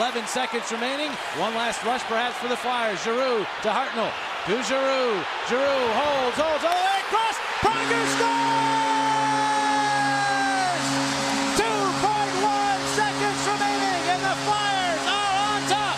11 seconds remaining. One last rush perhaps for the Flyers. Giroux to Hartnell. To Giroux. Giroux holds all the way across. Parker scores! 2.1 seconds remaining, and the Flyers are on top.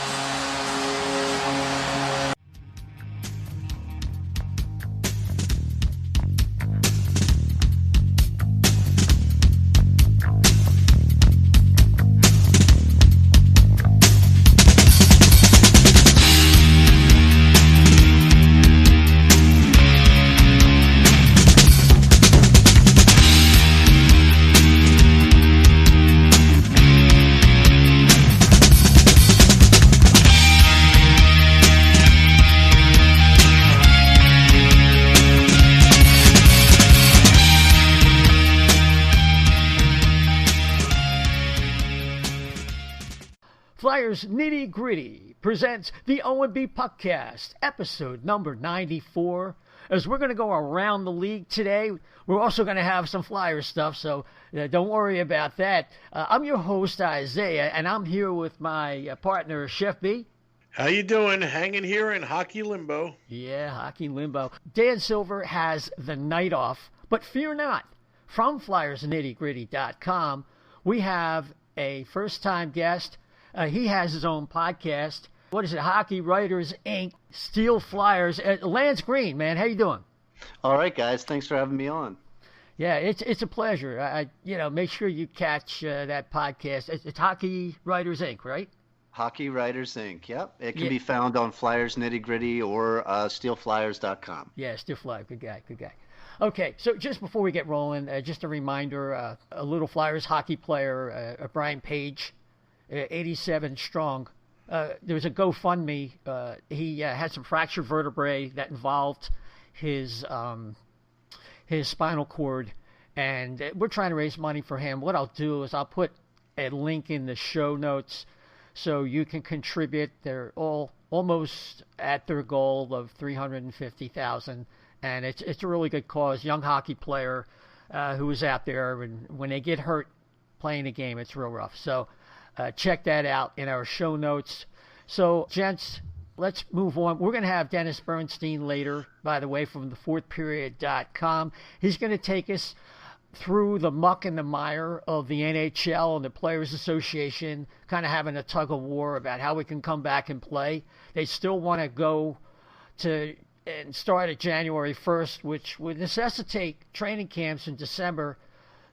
Flyers Nitty Gritty presents the O&B Puckcast, episode number 94. As we're going to go around the league today, we're also going to have some Flyers stuff, so don't worry about that. I'm your host, Isaiah, and I'm here with my partner, Chef B. How you doing? Hanging here in hockey limbo. Yeah, hockey limbo. Dan Silver has the night off, but fear not. From FlyersNittyGritty.com, we have a first-time guest. He has his own podcast. What is it? Hockey Writers Inc. Steel Flyers. Lance Green, man, how you doing? All right, guys. Thanks for having me on. Yeah, it's a pleasure. Make sure you catch that podcast. It's Hockey Writers Inc., right? Hockey Writers Inc. Yep. It can be found on Flyers Nitty Gritty or steelflyers.com. Yeah, Steel Flyer. Good guy. Okay, so just before we get rolling, just a reminder, a little Flyers hockey player, Brian Page, 87 strong. There was a GoFundMe. He had some fractured vertebrae that involved his spinal cord, and we're trying to raise money for him. What I'll do is I'll put a link in the show notes so you can contribute. They're all almost at their goal of $350,000, and it's a really good cause. Young hockey player who is out there, and when they get hurt playing a game, it's real rough. So check that out in our show notes. So, gents, let's move on. We're going to have Dennis Bernstein later, by the way, from thefourthperiod.com. He's going to take us through the muck and the mire of the NHL and the Players Association, kind of having a tug of war about how we can come back and play. They still want to go to and start at January 1st, which would necessitate training camps in December.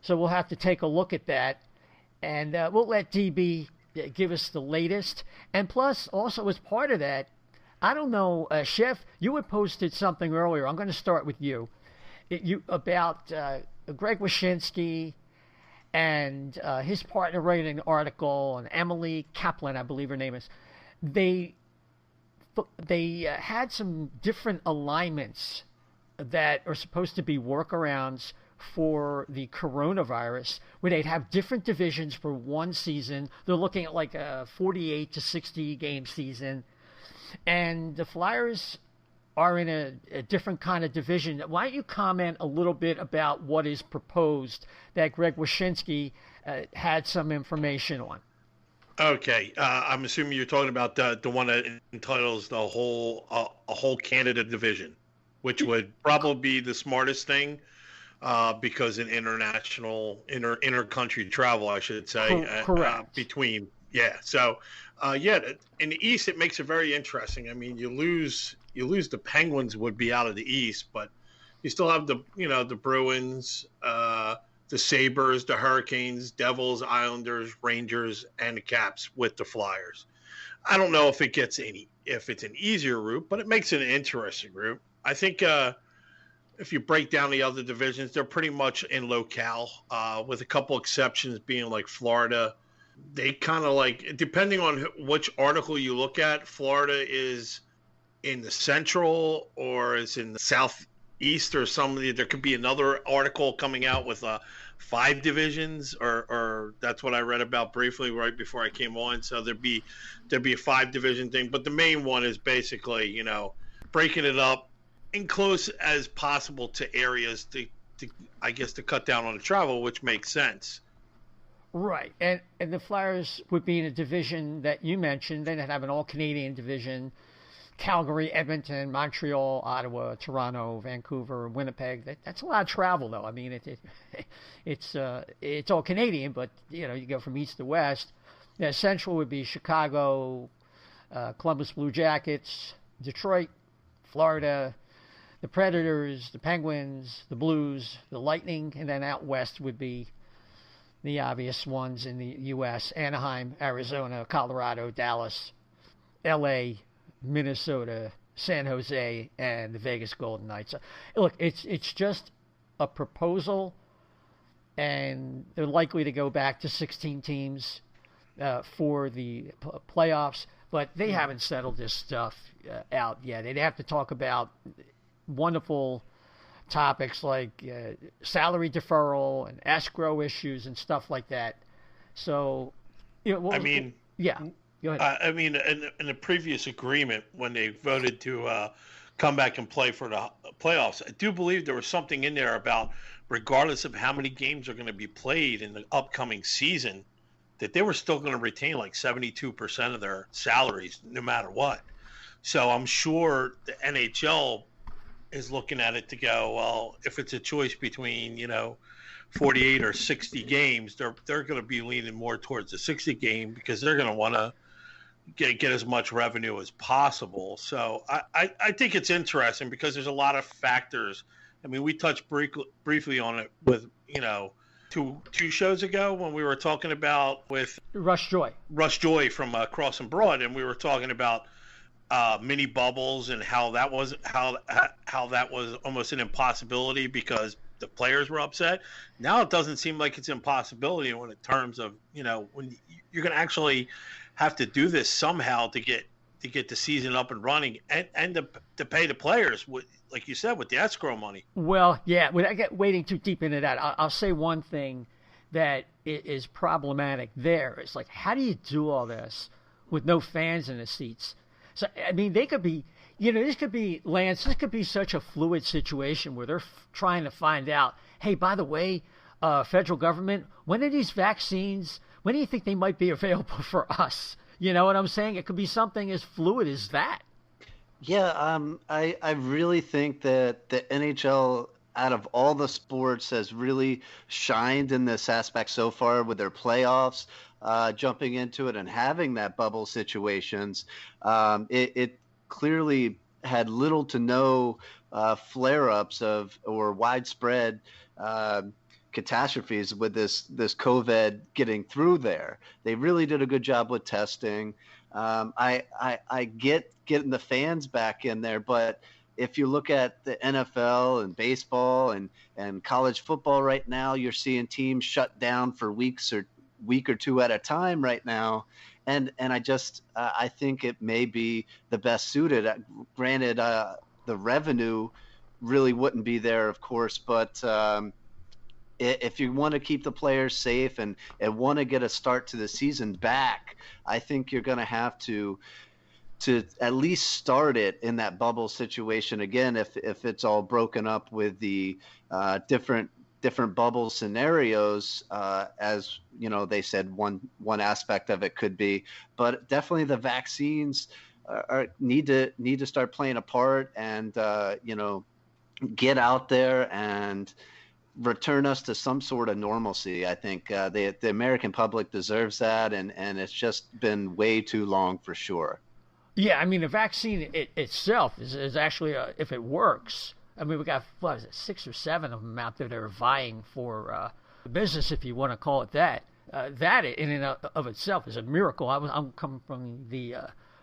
So we'll have to take a look at that. And we'll let DB give us the latest. And plus, also as part of that, I don't know, Chef, you had posted something earlier. I'm going to start with you. About Greg Wyshynski and his partner writing an article, and Emily Kaplan, I believe her name is. They had some different alignments that are supposed to be workarounds for the coronavirus, where they'd have different divisions for one season. They're looking at like a 48 to 60 game season, and the Flyers are in a different kind of division. Why don't you comment a little bit about what is proposed that Greg Wyshynski had some information on? Okay, I'm assuming you're talking about the one that entitles the whole a whole Canada division, which would probably be the smartest thing. Because in inter-country travel, I should say, correct. Between, yeah. So, in the East, it makes it very interesting. I mean, you lose the Penguins would be out of the East, but you still have the Bruins, the Sabres, the Hurricanes, Devils, Islanders, Rangers, and the Caps with the Flyers. I don't know if it's an easier route, but it makes it an interesting route. I think, if you break down the other divisions, they're pretty much in locale, with a couple exceptions being like Florida. They kind of like, depending on which article you look at, Florida is in the central or is in the southeast or something. There could be another article coming out with 5 divisions, or that's what I read about briefly right before I came on. So there'd be a 5-division thing, but the main one is basically, breaking it up in close as possible to areas to cut down on the travel, which makes sense. Right, and the Flyers would be in a division that you mentioned. Then they'd have an all-Canadian division: Calgary, Edmonton, Montreal, Ottawa, Toronto, Vancouver, Winnipeg. That's a lot of travel, though. I mean, it's all Canadian, but you go from east to west. Central would be Chicago, Columbus Blue Jackets, Detroit, Florida, the Predators, the Penguins, the Blues, the Lightning, and then out west would be the obvious ones in the U.S.: Anaheim, Arizona, Colorado, Dallas, L.A., Minnesota, San Jose, and the Vegas Golden Knights. Look, it's just a proposal, and they're likely to go back to 16 teams for the playoffs, but they haven't settled this stuff out yet. They'd have to talk about wonderful topics like salary deferral and escrow issues and stuff like that. So, yeah. Go ahead. I mean, in the previous agreement, when they voted to come back and play for the playoffs, I do believe there was something in there about, regardless of how many games are going to be played in the upcoming season, that they were still going to retain like 72% of their salaries no matter what. So I'm sure the NHL is looking at it to go, well, if it's a choice between, 48 or 60 games, they're going to be leaning more towards the 60 game because they're going to want to get as much revenue as possible. So I think it's interesting because there's a lot of factors. I mean, we touched briefly on it with, two shows ago when we were talking about with Rush Joy from Cross and Broad, and we were talking about mini bubbles and how that was almost an impossibility because the players were upset. Now it doesn't seem like it's impossibility in terms of when you're going to actually have to do this somehow to get the season up and running and to pay the players, like you said, with the escrow money. Well, yeah, without wading too deep into that, I'll say one thing that is problematic there. It's like, how do you do all this with no fans in the seats? So, I mean, they could be, this could be, Lance, this could be such a fluid situation where they're trying to find out, hey, by the way, federal government, when are these vaccines, when do you think they might be available for us? You know what I'm saying? It could be something as fluid as that. Yeah, I really think that the NHL, out of all the sports, has really shined in this aspect so far with their playoffs, jumping into it and having that bubble situations. It clearly had little to no flare-ups or widespread catastrophes with this COVID getting through there. They really did a good job with testing. I get getting the fans back in there, but if you look at the NFL and baseball and college football right now, you're seeing teams shut down for week or two at a time right now. And I think it may be the best suited. Granted, the revenue really wouldn't be there, of course, but if you want to keep the players safe and want to get a start to the season back, I think you're going to have to at least start it in that bubble situation again. If it's all broken up with the different bubble scenarios, as they said, one aspect of it could be, but definitely the vaccines need to start playing a part and get out there and return us to some sort of normalcy. I think the American public deserves that, and it's just been way too long for sure. Yeah, I mean, the vaccine itself is actually, if it works, I mean, we got, 6 or 7 of them out there that are vying for business, if you want to call it that. That in and of itself is a miracle. I'm coming from the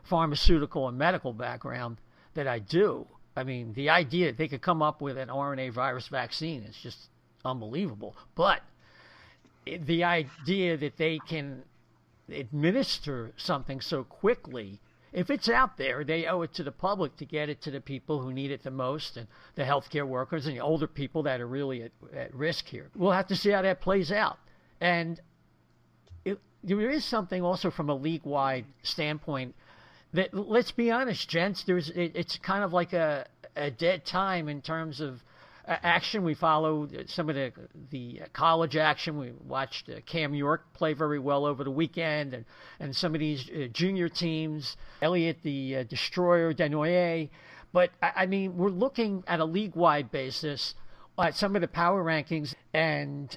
pharmaceutical and medical background that I do. I mean, the idea that they could come up with an RNA virus vaccine is just unbelievable. But the idea that they can administer something so quickly, if it's out there, they owe it to the public to get it to the people who need it the most, and the healthcare workers and the older people that are really at risk here. We'll have to see how that plays out. And there is something also from a league-wide standpoint that, let's be honest, gents, it's kind of like a dead time in terms of action. We follow some of the college action. We watched Cam York play very well over the weekend, and some of these junior teams, Elliott the Destroyer, Denoyer. But, I mean, we're looking at a league-wide basis at some of the power rankings, and,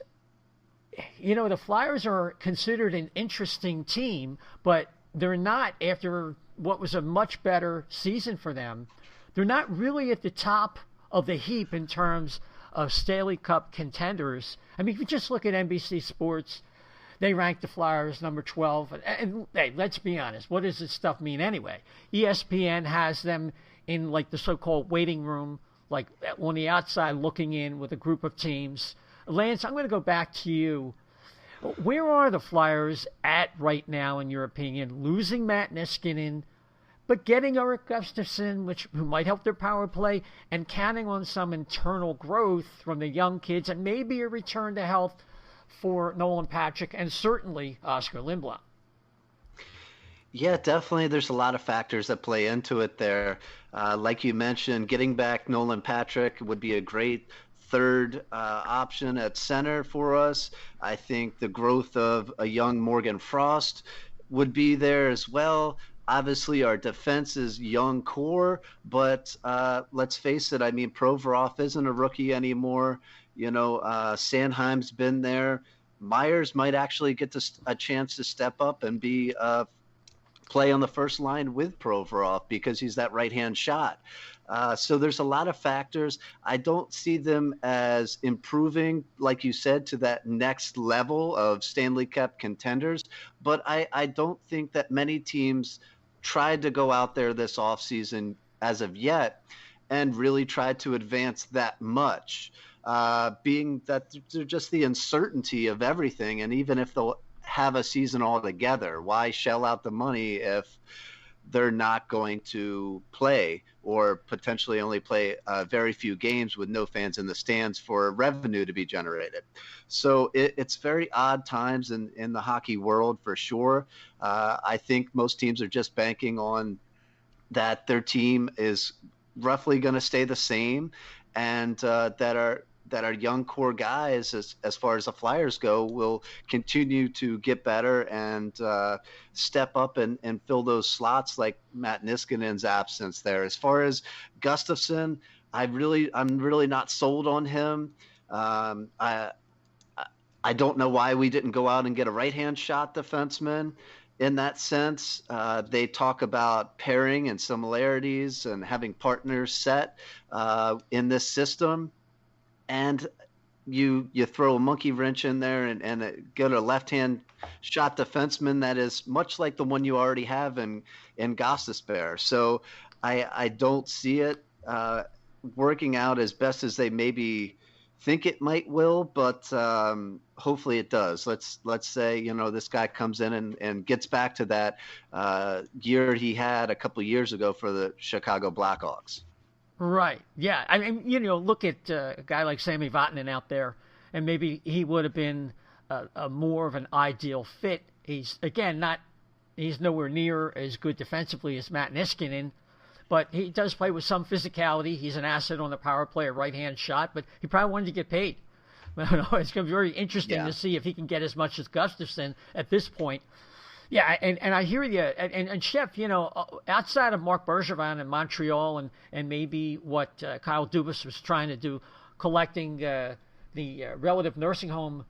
you know, the Flyers are considered an interesting team, but they're not, after what was a much better season for them, they're not really at the top of the heap in terms of Stanley Cup contenders. I mean, if you just look at NBC Sports, they rank the Flyers number 12. And hey, let's be honest, what does this stuff mean anyway? ESPN has them in like the so-called waiting room, like on the outside looking in with a group of teams. Lance, I'm going to go back to you. Where are the Flyers at right now, in your opinion? Losing Matt Niskanen, but getting Eric Gustafsson, who might help their power play, and counting on some internal growth from the young kids, and maybe a return to health for Nolan Patrick and certainly Oscar Lindblom. Yeah, definitely. There's a lot of factors that play into it there. Like you mentioned, getting back Nolan Patrick would be a great third option at center for us. I think the growth of a young Morgan Frost would be there as well. Obviously, our defense is young core, but let's face it. I mean, Provorov isn't a rookie anymore. You know, Sanheim's been there. Myers might actually get a chance to step up and be play on the first line with Provorov because he's that right-hand shot. So there's a lot of factors. I don't see them as improving, like you said, to that next level of Stanley Cup contenders. But I don't think that many teams tried to go out there this offseason as of yet and really tried to advance that much, being that they're just the uncertainty of everything. And even if they'll have a season altogether, why shell out the money if they're not going to play or potentially only play very few games with no fans in the stands for revenue to be generated? So it's very odd times in the hockey world for sure. I think most teams are just banking on that their team is roughly going to stay the same, and that our young core guys, as far as the Flyers go, will continue to get better and step up and fill those slots like Matt Niskanen's absence there. As far as Gustafsson, I'm really not sold on him. I don't know why we didn't go out and get a right-hand shot defenseman. In that sense, they talk about pairing and similarities and having partners set in this system. And you throw a monkey wrench in there and get a left-hand shot defenseman that is much like the one you already have in Gostisbehere. So I don't see it working out as best as they maybe think it will, but hopefully it does. Let's say, you know, this guy comes in and gets back to that year he had a couple of years ago for the Chicago Blackhawks. Right. Yeah. I mean, you know, look at a guy like Sami Vatanen out there, and maybe he would have been a more of an ideal fit. He's nowhere near as good defensively as Matt Niskanen, but he does play with some physicality. He's an asset on the power play, a right-hand shot, but he probably wanted to get paid. It's going to be very interesting to see if he can get as much as Gustafsson at this point. Yeah, and I hear you. And Chef, you know, outside of Marc Bergevin in Montreal and maybe what Kyle Dubas was trying to do, collecting the relative nursing home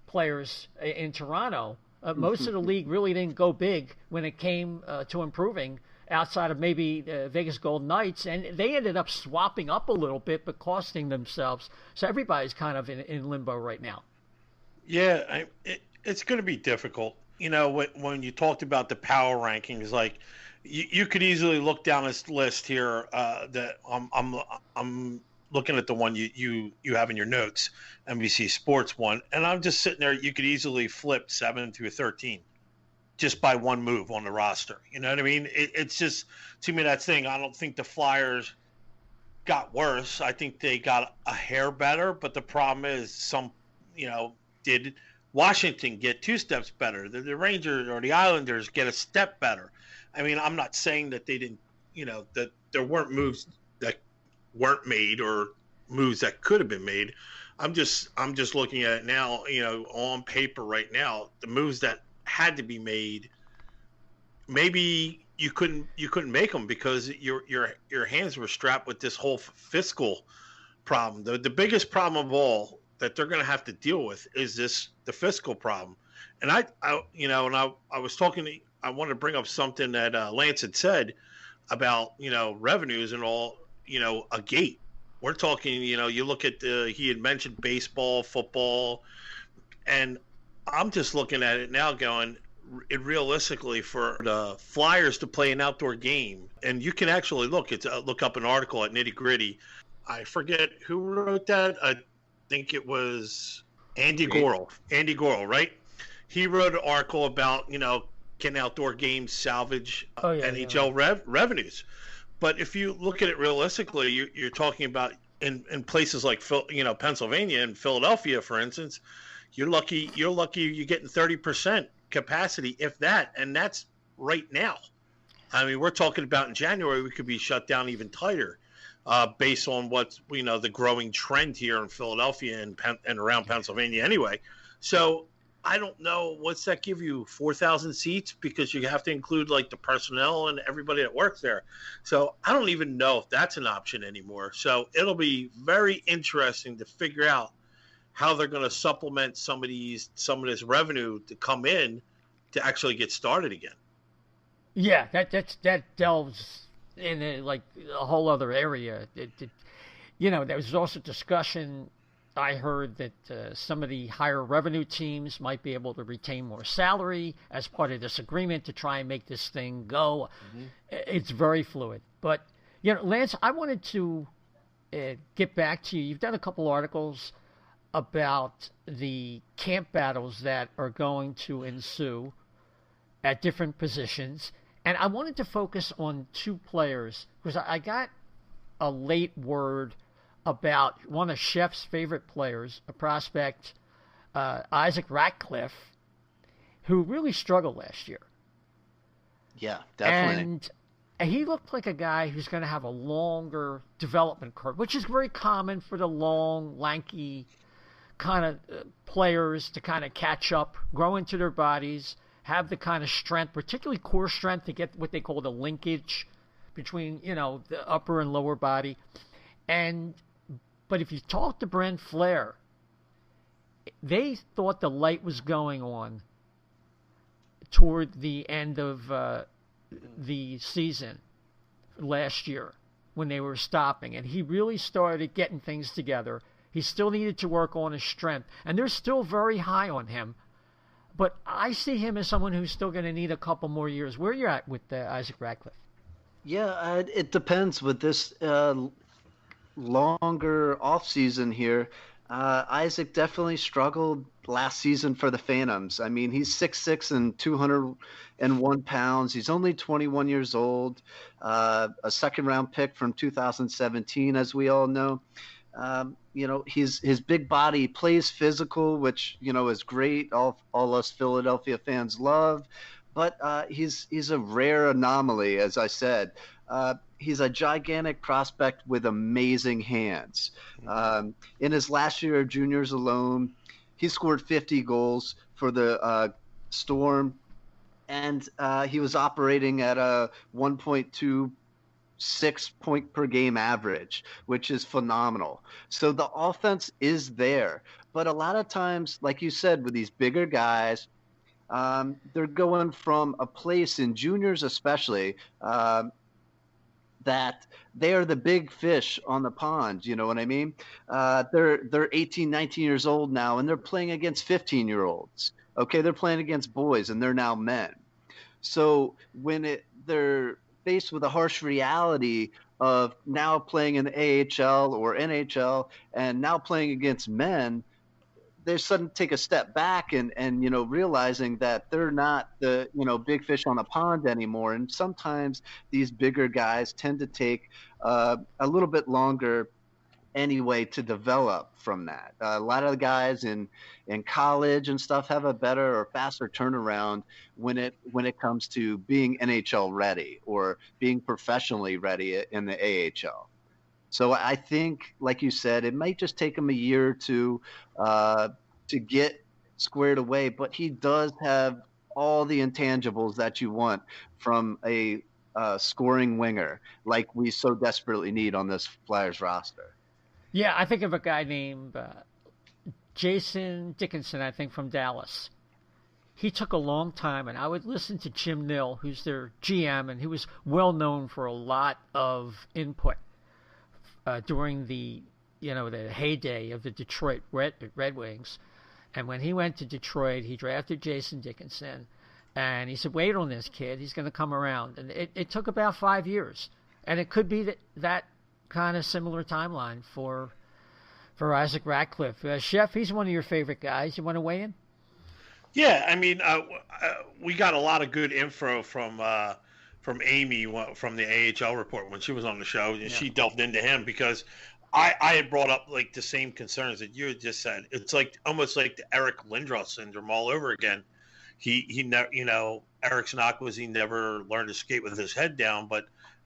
players in Toronto, most of the league really didn't go big when it came to improving outside of maybe Vegas Golden Knights. And they ended up swapping up a little bit, but costing themselves. So everybody's kind of in limbo right now. Yeah, it's going to be difficult. You know, when you talked about the power rankings, like you could easily look down this list here. That I'm looking at the one you have in your notes, NBC Sports one, and I'm just sitting there. You could easily flip 7 through 13 just by one move on the roster. You know what I mean? It's just, to me, that thing. I don't think the Flyers got worse. I think they got a hair better, but the problem is did Washington get 2 steps better? The Rangers or the Islanders get a step better. I mean, I'm not saying that they didn't, that there weren't moves that weren't made or moves that could have been made. I'm just looking at it now, on paper right now, the moves that had to be made, maybe you couldn't make them because your hands were strapped with this whole fiscal problem. The biggest problem of all that they're going to have to deal with is the fiscal problem. And I was talking, I want to bring up something that Lance had said about, revenues and all, a gate. We're talking, you look at he had mentioned baseball, football, and I'm just looking at it now going, realistically, for the Flyers to play an outdoor game, and you can actually look up an article at Nitty Gritty. I forget who wrote that. I think it was Andy Gorel. Andy Gorel, right? He wrote an article about, can outdoor games salvage NHL revenues? But if you look at it realistically, you're talking about in places like Pennsylvania and Philadelphia, for instance, you're lucky you're getting 30% capacity, if that, and that's right now. I mean, we're talking about in January we could be shut down even tighter, based on what's the growing trend here in Philadelphia and around Pennsylvania anyway. So I don't know, what's that give you, 4,000 seats, because you have to include like the personnel and everybody that works there. So I don't even know if that's an option anymore. So it'll be very interesting to figure out how they're going to supplement some of this revenue to come in to actually get started again. Yeah, that delves in a whole other area. There was also discussion. I heard that some of the higher revenue teams might be able to retain more salary as part of this agreement to try and make this thing go. Mm-hmm. It's very fluid. But, Lance, I wanted to get back to you. You've done a couple articles about the camp battles that are going to ensue at different positions. And I wanted to focus on two players because I got a late word about one of Chef's favorite players, a prospect, Isaac Ratcliffe, who really struggled last year. Yeah, definitely. And he looked like a guy who's going to have a longer development curve, which is very common for the long, lanky kind of players to kind of catch up, grow into their bodies, have the kind of strength, particularly core strength, to get what they call the linkage between, the upper and lower body. But if you talk to Brent Flair, they thought the light was going on toward the end of the season last year when they were stopping. And he really started getting things together. He still needed to work on his strength. And they're still very high on him. But I see him as someone who's still going to need a couple more years. Where are you at with Isaac Ratcliffe? Yeah, it depends with this longer offseason here. Isaac definitely struggled last season for the Phantoms. I mean, he's 6'6" and 201 pounds. He's only 21 years old, a second-round pick from 2017, as we all know. His big body plays physical, which, is great. All us Philadelphia fans love. But he's a rare anomaly, as I said. He's a gigantic prospect with amazing hands. In his last year of juniors alone, he scored 50 goals for the Storm, and he was operating at a 1.26 point per game average, which is phenomenal. So the offense is there. But a lot of times, like you said, with these bigger guys, they're going from a place in juniors especially that they are the big fish on the pond. You know what I mean? They're 18, 19 years old now, and they're playing against 15-year-olds. Okay, they're playing against boys, and they're now men. So when they're faced with a harsh reality of now playing in the AHL or NHL and now playing against men, they suddenly take a step back and realizing that they're not the big fish on the pond anymore. And sometimes these bigger guys tend to take a little bit longer anyway to develop from that. A lot of the guys in college and stuff have a better or faster turnaround when it comes to being NHL ready or being professionally ready in the AHL. So I think, like you said, it might just take him a year or two to get squared away, but he does have all the intangibles that you want from a scoring winger like we so desperately need on this Flyers roster. Yeah, I think of a guy named Jason Dickinson, I think, from Dallas. He took a long time, and I would listen to Jim Nill, who's their GM, and he was well known for a lot of input during the heyday of the Detroit Red Wings. And when he went to Detroit, he drafted Jason Dickinson, and he said, "Wait on this kid; he's going to come around." And it took about 5 years, and it could be that kind of similar timeline for Isaac Ratcliffe. Chef, he's one of your favorite guys. You want to weigh in? Yeah, I mean, we got a lot of good info from Amy from the AHL report when she was on the show, and she delved into him because I had brought up like the same concerns that you had just said. It's like almost like the Eric Lindros syndrome all over again. He never, Eric's knock was he never learned to skate with his head down,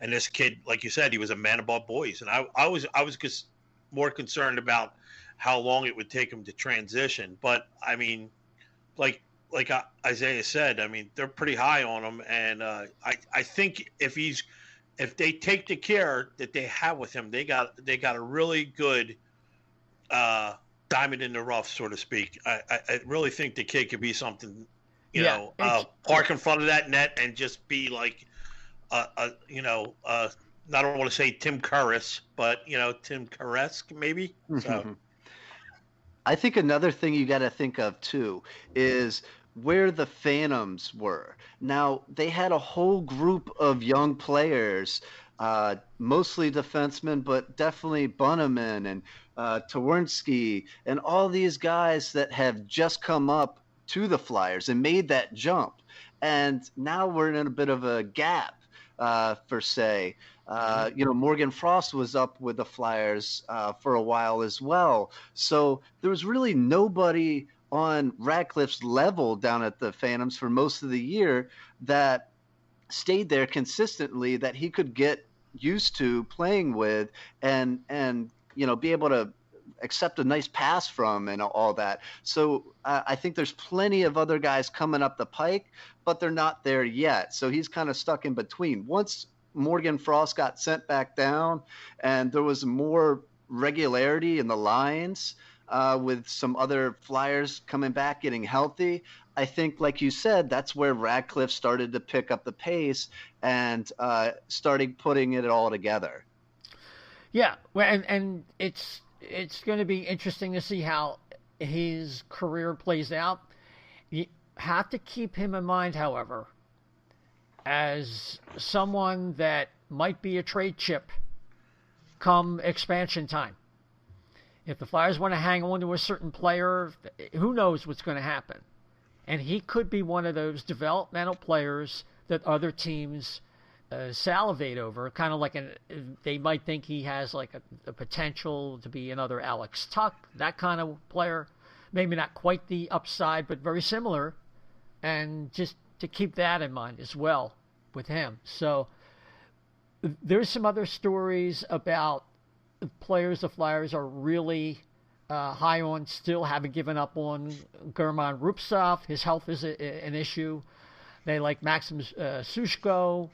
and this kid, like you said, he was a man above boys, and I was just more concerned about how long it would take him to transition. But I mean, like Isaiah said, I mean, they're pretty high on him, and I think if they take the care that they have with him, they got a really good diamond in the rough, so to speak. I really think the kid could be something, park in front of that net and just be like, I don't want to say Tim Curris, but Tim Curresque maybe. So. I think another thing you got to think of too is where the Phantoms were. Now, they had a whole group of young players, mostly defensemen, but definitely Bunneman and Twarynski and all these guys that have just come up to the Flyers and made that jump. And now we're in a bit of a gap, per se. Morgan Frost was up with the Flyers for a while as well. So there was really nobody on Ratcliffe's level down at the Phantoms for most of the year that stayed there consistently that he could get used to playing with and be able to accept a nice pass from and all that. So I think there's plenty of other guys coming up the pike, but they're not there yet. So he's kind of stuck in between. Once Morgan Frost got sent back down and there was more regularity in the lines with some other Flyers coming back, getting healthy, I think, like you said, that's where Ratcliffe started to pick up the pace and started putting it all together. Yeah, well, and it's going to be interesting to see how his career plays out. You have to keep him in mind, however, as someone that might be a trade chip come expansion time. If the Flyers want to hang on to a certain player, who knows what's going to happen. And he could be one of those developmental players that other teams salivate over, kind of like they might think he has like a potential to be another Alex Tuck, that kind of player. Maybe not quite the upside, but very similar. And just to keep that in mind as well with him. So there's some other stories about players the Flyers are really high on, still haven't given up on. German Rupsov, his health is an issue. They like Maxim Sushko.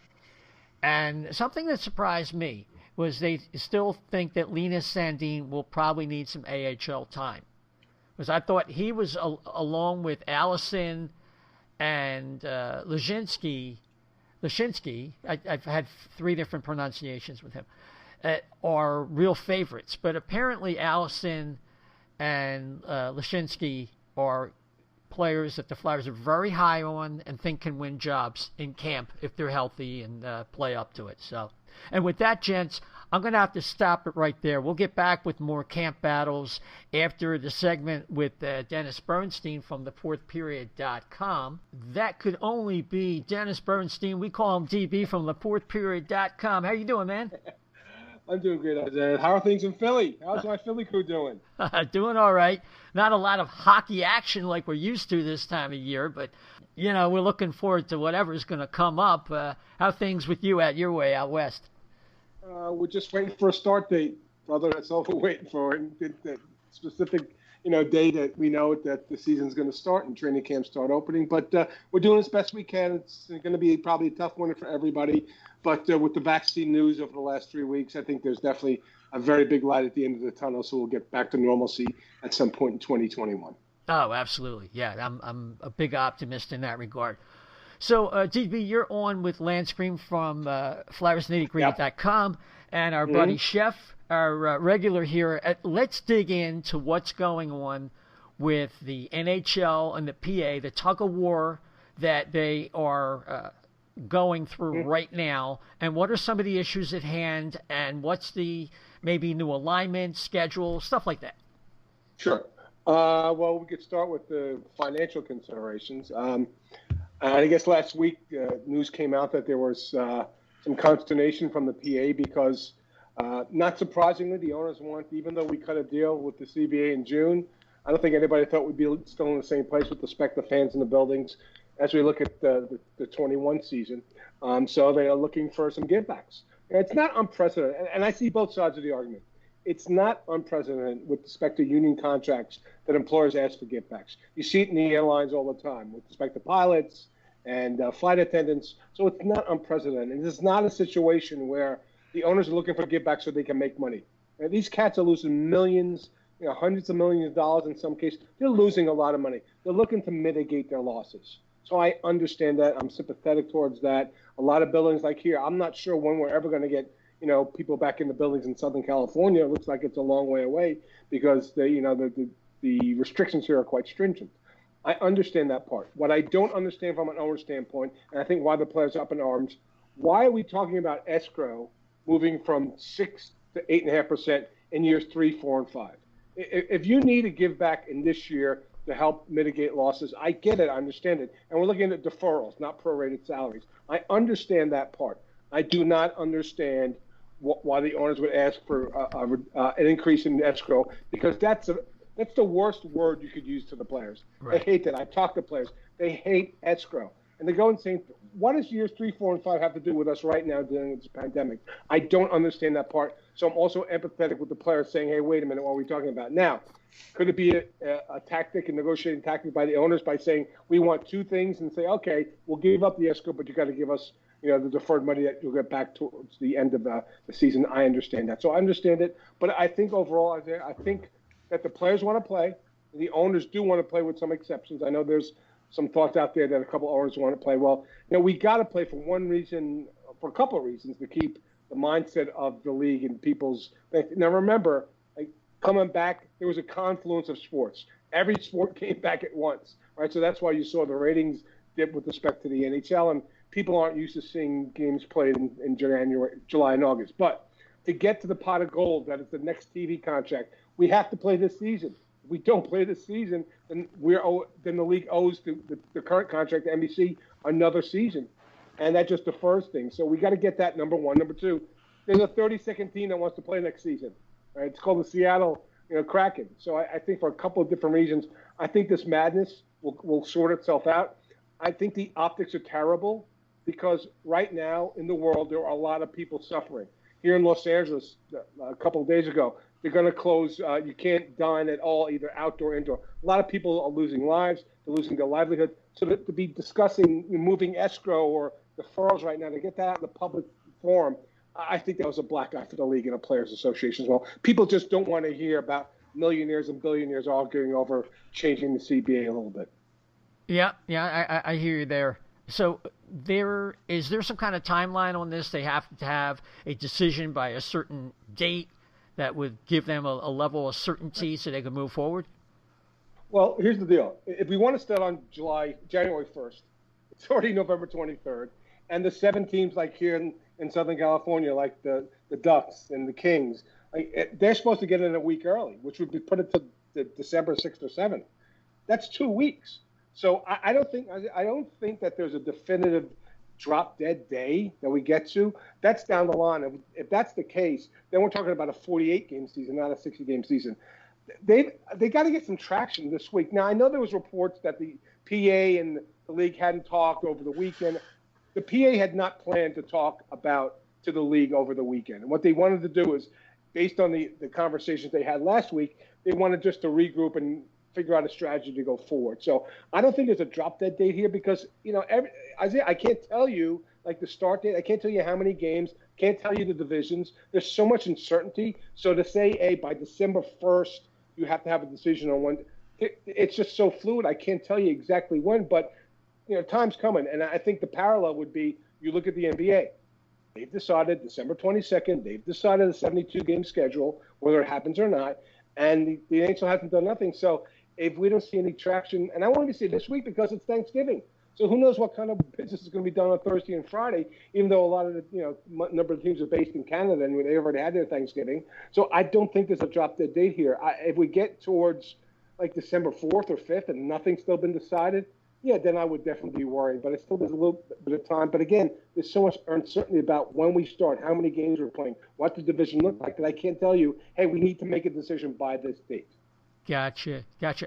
And something that surprised me was they still think that Linus Sandin will probably need some AHL time. Because I thought he was, along with Allison and Lashinsky, I've had 3 different pronunciations with him, are real favorites. But apparently Allison and Lashinsky are players that the Flyers are very high on and think can win jobs in camp if they're healthy and play up to it. So, and with that, gents, I'm going to have to stop it right there. We'll get back with more camp battles after the segment with Dennis Bernstein from thefourthperiod.com. That could only be Dennis Bernstein. We call him DB from thefourthperiod.com. How you doing, man? I'm doing great, Isaiah. How are things in Philly? How's my Philly crew doing? Doing all right. Not a lot of hockey action like we're used to this time of year, but, we're looking forward to whatever's going to come up. How things with you at your way out west? We're just waiting for a start date, brother. That's all we're waiting for. And the specific, day that we know that the season's going to start and training camp start opening. But we're doing as best we can. It's going to be probably a tough winter for everybody. But with the vaccine news over the last 3 weeks, I think there's definitely a very big light at the end of the tunnel. So we'll get back to normalcy at some point in 2021. Oh, absolutely. Yeah, I'm a big optimist in that regard. So, DB, you're on with Lance Green from FlyersNittyGritty.com and our buddy Chef, our regular here. Let's dig into what's going on with the NHL and the PA, the tug of war that they are going through right now, and what are some of the issues at hand, and what's the maybe new alignment, schedule, stuff like that. Sure. Well, we could start with the financial considerations. I guess last week news came out that there was some consternation from the PA because, not surprisingly, the owners want, even though we cut a deal with the CBA in June, I don't think anybody thought we'd be still in the same place with respect to fans in the buildings as we look at the 21 season. So they are looking for some givebacks. It's not unprecedented, and I see both sides of the argument. It's not unprecedented with respect to union contracts that employers ask for givebacks. You see it in the airlines all the time with respect to pilots and flight attendants. So it's not unprecedented. It's not a situation where the owners are looking for givebacks so they can make money. And these cats are losing millions, hundreds of millions of dollars in some cases. They're losing a lot of money. They're looking to mitigate their losses. So I understand that. I'm sympathetic towards that. A lot of buildings like here, I'm not sure when we're ever going to get people back in the buildings in Southern California. It looks like it's a long way away because the restrictions here are quite stringent. I understand that part. What I don't understand from an owner standpoint, and I think why the players are up in arms, why are we talking about escrow moving from 6 to 8.5% in years 3, 4, and 5? If you need to give back in this year to help mitigate losses, I get it, I understand it. And we're looking at deferrals, not prorated salaries. I understand that part. I do not understand why the owners would ask for an increase in escrow, because that's the worst word you could use to the players. Right. They hate that. I've talked to players. They hate escrow. And they go and say, what does years 3, 4, and 5 have to do with us right now dealing with this pandemic? I don't understand that part. So I'm also empathetic with the players saying, hey, wait a minute, what are we talking about? Now, could it be a tactic, a negotiating tactic by the owners by saying, we want two things, and say, okay, we'll give up the escrow, but you got to give us the deferred money that you'll get back towards the end of the season. I understand that. So I understand it. But I think overall, I think that the players want to play. The owners do want to play with some exceptions. I know there's some thoughts out there that a couple owners want to play. Well, we got to play for a couple of reasons, to keep the mindset of the league and people's. Now, remember, coming back, there was a confluence of sports. Every sport came back at once, right? So that's why you saw the ratings dip with respect to the NHL, and people aren't used to seeing games played in July and August. But to get to the pot of gold, that is the next TV contract, we have to play this season. If we don't play this season, then the league owes the current contract to NBC another season, and that just defers things. So we got to get that, number one. Number two, there's a 32nd team that wants to play next season. Right? It's called the Seattle Kraken. So I think for a couple of different reasons, I think this madness will sort itself out. I think the optics are terrible because right now in the world there are a lot of people suffering. Here in Los Angeles, a couple of days ago, they're going to close. You can't dine at all, either outdoor or indoor. A lot of people are losing lives. They're losing their livelihood. So to be discussing moving escrow or deferrals right now, to get that out in the public forum, I think that was a black eye for the league and the Players Association as well. People just don't want to hear about millionaires and billionaires arguing over changing the CBA a little bit. Yeah, I hear you there. So is there some kind of timeline on this? They have to have a decision by a certain date that would give them a level of certainty so they can move forward? Well, here's the deal. If we want to start on January 1st, it's already November 23rd, and the 7 teams like here in Southern California, like the Ducks and the Kings, they're supposed to get in a week early, which would put it to December 6th or 7th. That's 2 weeks. So I don't think that there's a definitive drop-dead day that we get to. That's down the line. If that's the case, then we're talking about a 48-game season, not a 60-game season. They got to get some traction this week. Now, I know there was reports that the PA and the league hadn't talked over the weekend. The PA had not planned to talk about to the league over the weekend. And what they wanted to do is, based on the conversations they had last week, they wanted just to regroup and figure out a strategy to go forward. So I don't think there's a drop-dead date here because, Isaiah, I can't tell you, like, the start date. I can't tell you how many games. Can't tell you the divisions. There's so much uncertainty. So to say, hey, by December 1st, you have to have a decision on when, it's just so fluid. I can't tell you exactly when, but, time's coming. And I think the parallel would be, you look at the NBA. They've decided December 22nd. They've decided a 72-game schedule, whether it happens or not. And the NHL hasn't done nothing. So if we don't see any traction, and I want to say this week because it's Thanksgiving. So who knows what kind of business is going to be done on Thursday and Friday, even though a lot of the number of teams are based in Canada and they already had their Thanksgiving. So I don't think there's a drop-dead date here. If we get towards like December 4th or 5th and nothing's still been decided, yeah, then I would definitely be worried. But there's a little bit of time. But again, there's so much uncertainty about when we start, how many games we're playing, what the division looks like, that I can't tell you, hey, we need to make a decision by this date. Gotcha.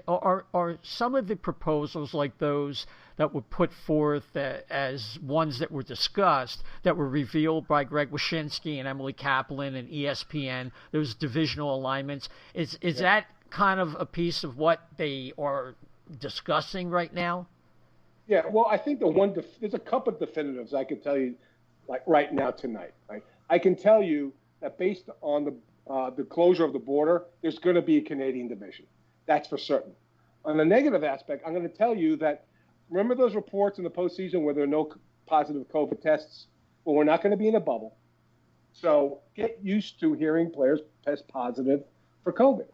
Are some of the proposals like those that were put forth as ones that were discussed, that were revealed by Greg Wyshynski and Emily Kaplan and ESPN, those divisional alignments, is that kind of a piece of what they are discussing right now? Yeah, well, I think there's a couple of definitives I can tell you, like right now tonight. Right? I can tell you that based on the closure of the border, there's going to be a Canadian division. That's for certain. On the negative aspect, I'm going to tell you that, remember those reports in the postseason where there are no positive COVID tests? Well, we're not going to be in a bubble. So get used to hearing players test positive for COVID.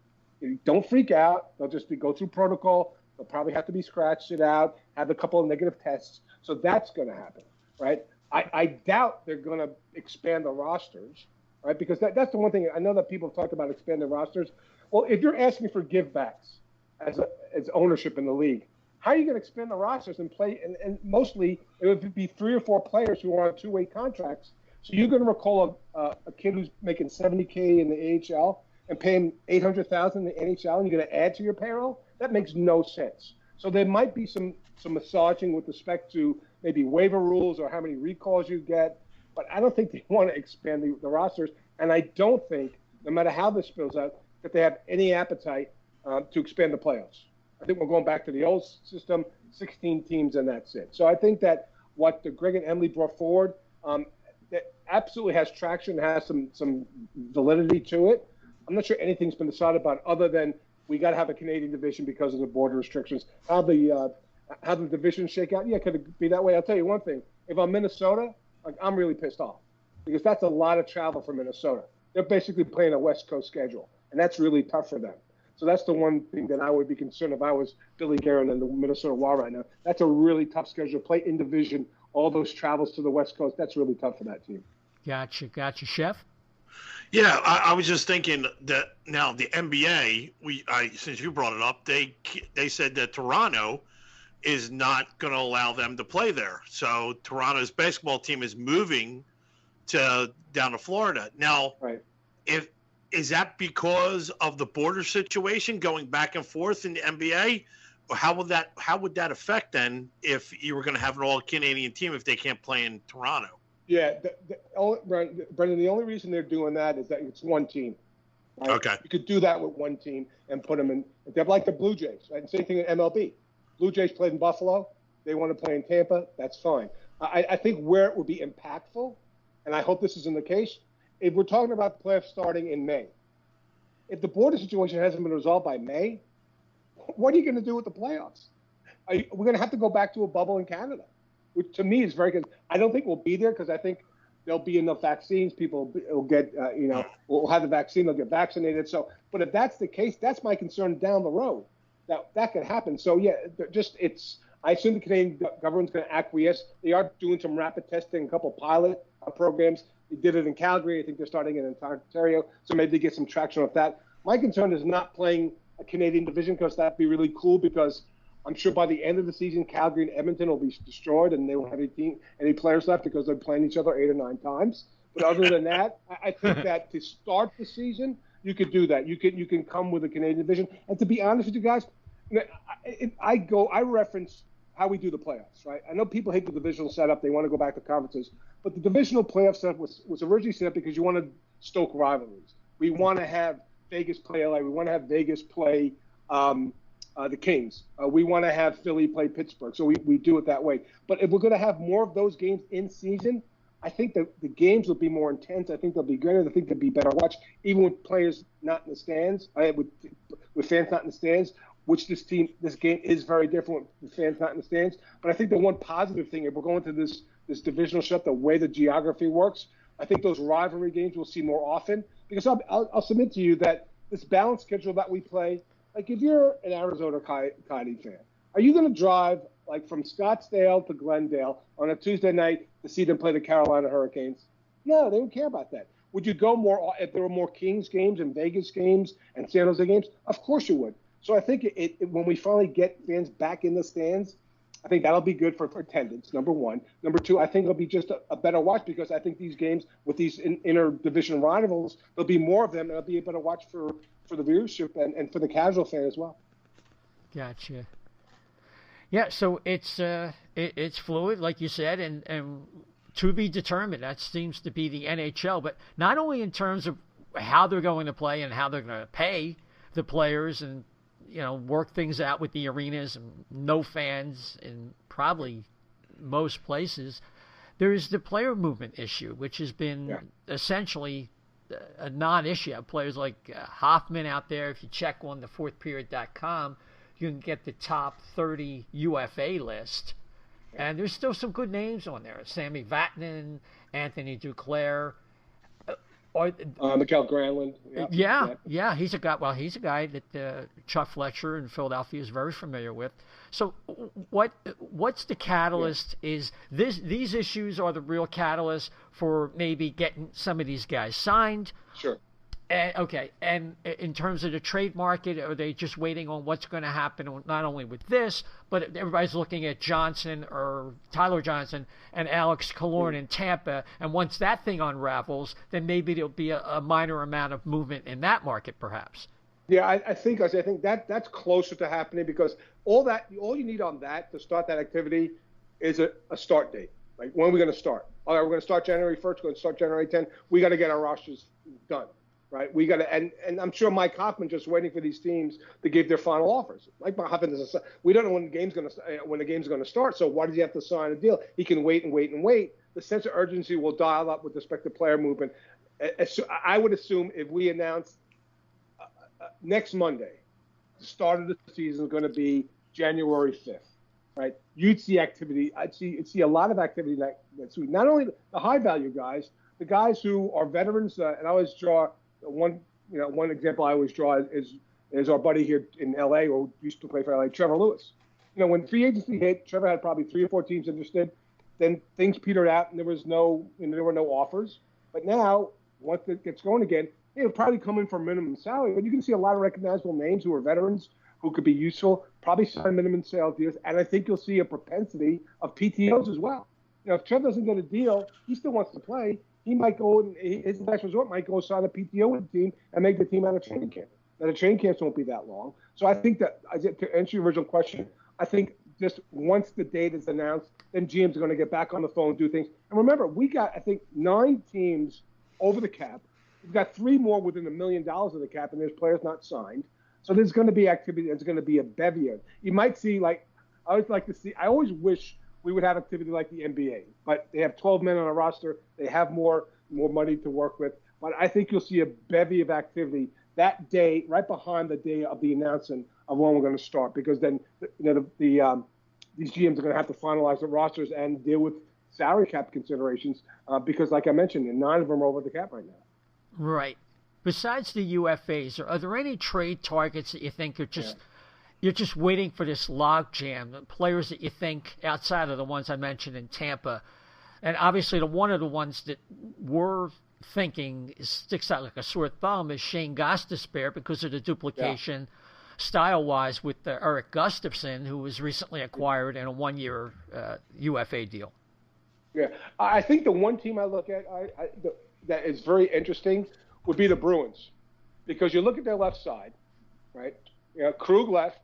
Don't freak out. They'll just go through protocol. They'll probably have to be scratched it out, have a couple of negative tests. So that's going to happen, right? I doubt they're going to expand the rosters, right? Because that's the one thing. I know that people have talked about expanding rosters. Well, if you're asking for givebacks as ownership in the league, how are you going to expand the rosters and play? And mostly it would be 3 or 4 players who are on 2-way contracts. So you're going to recall a kid who's making $70K in the AHL and pay him $800,000 in the NHL, and you're going to add to your payroll? That makes no sense. So there might be some massaging with respect to maybe waiver rules or how many recalls you get, but I don't think they want to expand the rosters, and I don't think, no matter how this spills out, that they have any appetite to expand the playoffs. I think we're going back to the old system, 16 teams, and that's it. So I think that what Greg and Emily brought forward that absolutely has traction, has some validity to it. I'm not sure anything's been decided about other than we got to have a Canadian division because of the border restrictions. How the divisions shake out? Yeah, could it be that way? I'll tell you one thing. If I'm Minnesota, I'm really pissed off because that's a lot of travel for Minnesota. They're basically playing a West Coast schedule, and that's really tough for them. So that's the one thing that I would be concerned if I was Billy Guerin and the Minnesota Wild right now. That's a really tough schedule. Play in division, all those travels to the West Coast. That's really tough for that team. Gotcha. Chef? Yeah, I was just thinking that now the NBA, since you brought it up, they said that Toronto is not going to allow them to play there. So Toronto's basketball team is moving down to Florida. Now, right. Is that because of the border situation going back and forth in the NBA? Or how would that affect then if you were going to have an all Canadian team if they can't play in Toronto? Yeah, Brendan, the only reason they're doing that is that it's one team. Right? Okay. You could do that with one team and put them in. They're like the Blue Jays, right? Same thing in MLB. Blue Jays played in Buffalo. They want to play in Tampa. That's fine. I think where it would be impactful, and I hope this isn't the case, if we're talking about the playoffs starting in May, if the border situation hasn't been resolved by May, what are you going to do with the playoffs? We're going to have to go back to a bubble in Canada, which to me is very good. I don't think we'll be there because I think there'll be enough vaccines. People will get, will have the vaccine, they'll get vaccinated. So, but if that's the case, that's my concern down the road. That could happen. So yeah, I assume the Canadian government's going to acquiesce. They are doing some rapid testing, a couple pilot programs. They did it in Calgary. I think they're starting it in Ontario. So maybe they get some traction with that. My concern is not playing a Canadian division because that'd be really cool because I'm sure by the end of the season, Calgary and Edmonton will be destroyed and they won't have any players left because they're playing each other 8 or 9 times. But other than that, I think that to start the season, you could do that. You can come with a Canadian division. And to be honest with you guys, I reference how we do the playoffs, right? I know people hate the divisional setup; they want to go back to conferences, but the divisional playoff setup was originally set up because you want to stoke rivalries. We want to have Vegas play LA. We want to have Vegas play the Kings. We want to have Philly play Pittsburgh. So we do it that way. But if we're going to have more of those games in season, I think that the games will be more intense. I think they'll be greater. I think they'll be better watched, even with players not in the stands, with fans not in the stands, which this game is very different with fans not in the stands. But I think the one positive thing, if we're going to this divisional shut, the way the geography works, I think those rivalry games we'll see more often. Because I'll submit to you that this balanced schedule that we play, like if you're an Arizona Coyote fan, are you going to drive like from Scottsdale to Glendale on a Tuesday night to see them play the Carolina Hurricanes? No, they don't care about that. Would you go more if there were more Kings games and Vegas games and San Jose games? Of course you would. So I think when we finally get fans back in the stands, I think that'll be good for attendance, number one. Number two, I think it'll be just a better watch because I think these games with these inter-division rivals, there'll be more of them, and it'll be a better watch for the viewership and for the casual fan as well. Gotcha. Yeah, so it's fluid, like you said, and to be determined. That seems to be the NHL, but not only in terms of how they're going to play and how they're going to pay the players and work things out with the arenas and no fans in probably most places. There's the player movement issue, which has been essentially a non-issue. Players like Hoffman out there, if you check on the fourthperiod.com, you can get the top 30 UFA list. And there's still some good names on there. Sammy Vatanen, Anthony Duclair. Mikael Granlund. Yeah, he's a guy that Chuck Fletcher in Philadelphia is very familiar with. So, what's the catalyst? Is these issues are the real catalyst for maybe getting some of these guys signed? Sure. And in terms of the trade market, are they just waiting on what's going to happen not only with this, but everybody's looking at Tyler Johnson and Alex Killorn in Tampa, and once that thing unravels, then maybe there'll be a minor amount of movement in that market, perhaps. Yeah, I think that's closer to happening because all you need on that to start that activity is a start date. Like when are we going to start? All right, we're going to start January 1st. We're going to start January 10th. We got to get our rosters done. Right, we got to, and I'm sure Mike Hoffman just waiting for these teams to give their final offers. Mike Hoffman we don't know when the game's going to start. So why does he have to sign a deal? He can wait and wait and wait. The sense of urgency will dial up with respect to player movement. I would assume if we announce next Monday, the start of the season is going to be January 5th. Right, you'd see activity. I'd see a lot of activity next week. Not only the high value guys, the guys who are veterans, and I always draw. One example I always draw is our buddy here in LA who used to play for LA, Trevor Lewis. When free agency hit, Trevor had probably 3 or 4 teams interested. Then things petered out and there were no offers. But now, once it gets going again, he'll probably come in for minimum salary. But you can see a lot of recognizable names who are veterans who could be useful, probably sign minimum sales deals. And I think you'll see a propensity of PTOs as well. If Trevor doesn't get a deal, he still wants to play. He might go, and his last resort might go sign a PTO with the team and make the team out of training camp. Now, the training camps won't be that long. So I think that, to answer your original question, I think just once the date is announced, then GM's are going to get back on the phone, do things. And remember, we got, I think, 9 teams over the cap. We've got 3 more within $1 million of the cap, and there's players not signed. So there's going to be activity. There's going to be a bevy of. You might see, I always wish we would have activity like the NBA, but they have 12 men on a roster. They have more money to work with. But I think you'll see a bevy of activity that day, right behind the day of the announcement of when we're going to start, because then these GMs are going to have to finalize the rosters and deal with salary cap considerations because, like I mentioned, 9 of them are over the cap right now. Right. Besides the UFAs, are there any trade targets that you think are just you're just waiting for this log jam, the players that you think outside of the ones I mentioned in Tampa? And obviously one of the ones that we're thinking sticks out like a sore thumb is Shane Gostisbehere because of the duplication style-wise with Eric Gustafsson, who was recently acquired in a 1-year UFA deal. Yeah, I think the one team I look at that is very interesting would be the Bruins, because you look at their left side, right? Krug left.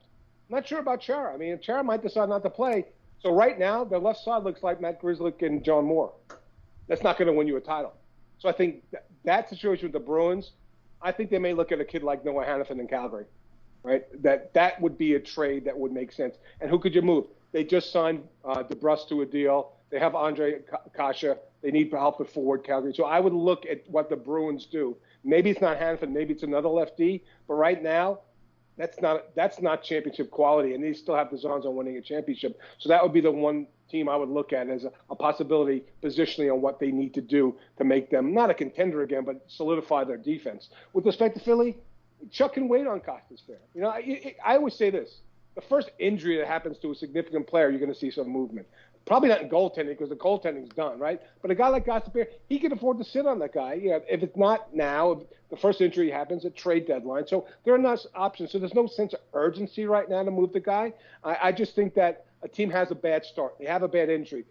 Not sure about Chara. I mean, Chara might decide not to play, So right now, the left side looks like Matt Grzelcyk and John Moore. That's not going to win you a title. So I think that situation with the Bruins, I think they may look at a kid like Noah Hannafin in Calgary, right? That would be a trade that would make sense. And who could you move? They just signed DeBrus to a deal. They have Andre Kasha. They need help at forward Calgary. So I would look at what the Bruins do. Maybe it's not Hannafin. Maybe it's another lefty. But right now, that's not championship quality, and they still have designs on winning a championship. So that would be the one team I would look at as a possibility positionally on what they need to do to make them not a contender again, but solidify their defense. With respect to Philly, Chuck can wait on Gostisbehere. You know, I always say this. The first injury that happens to a significant player, you're going to see some movement. Probably not in goaltending because the goaltending's done, right? But a guy like Gostisbehere, he can afford to sit on that guy. You know, if it's not now, if the first injury happens at trade deadline. So there are not options. So there's no sense of urgency right now to move the guy. I just think that a team has a bad start. They have a bad injury.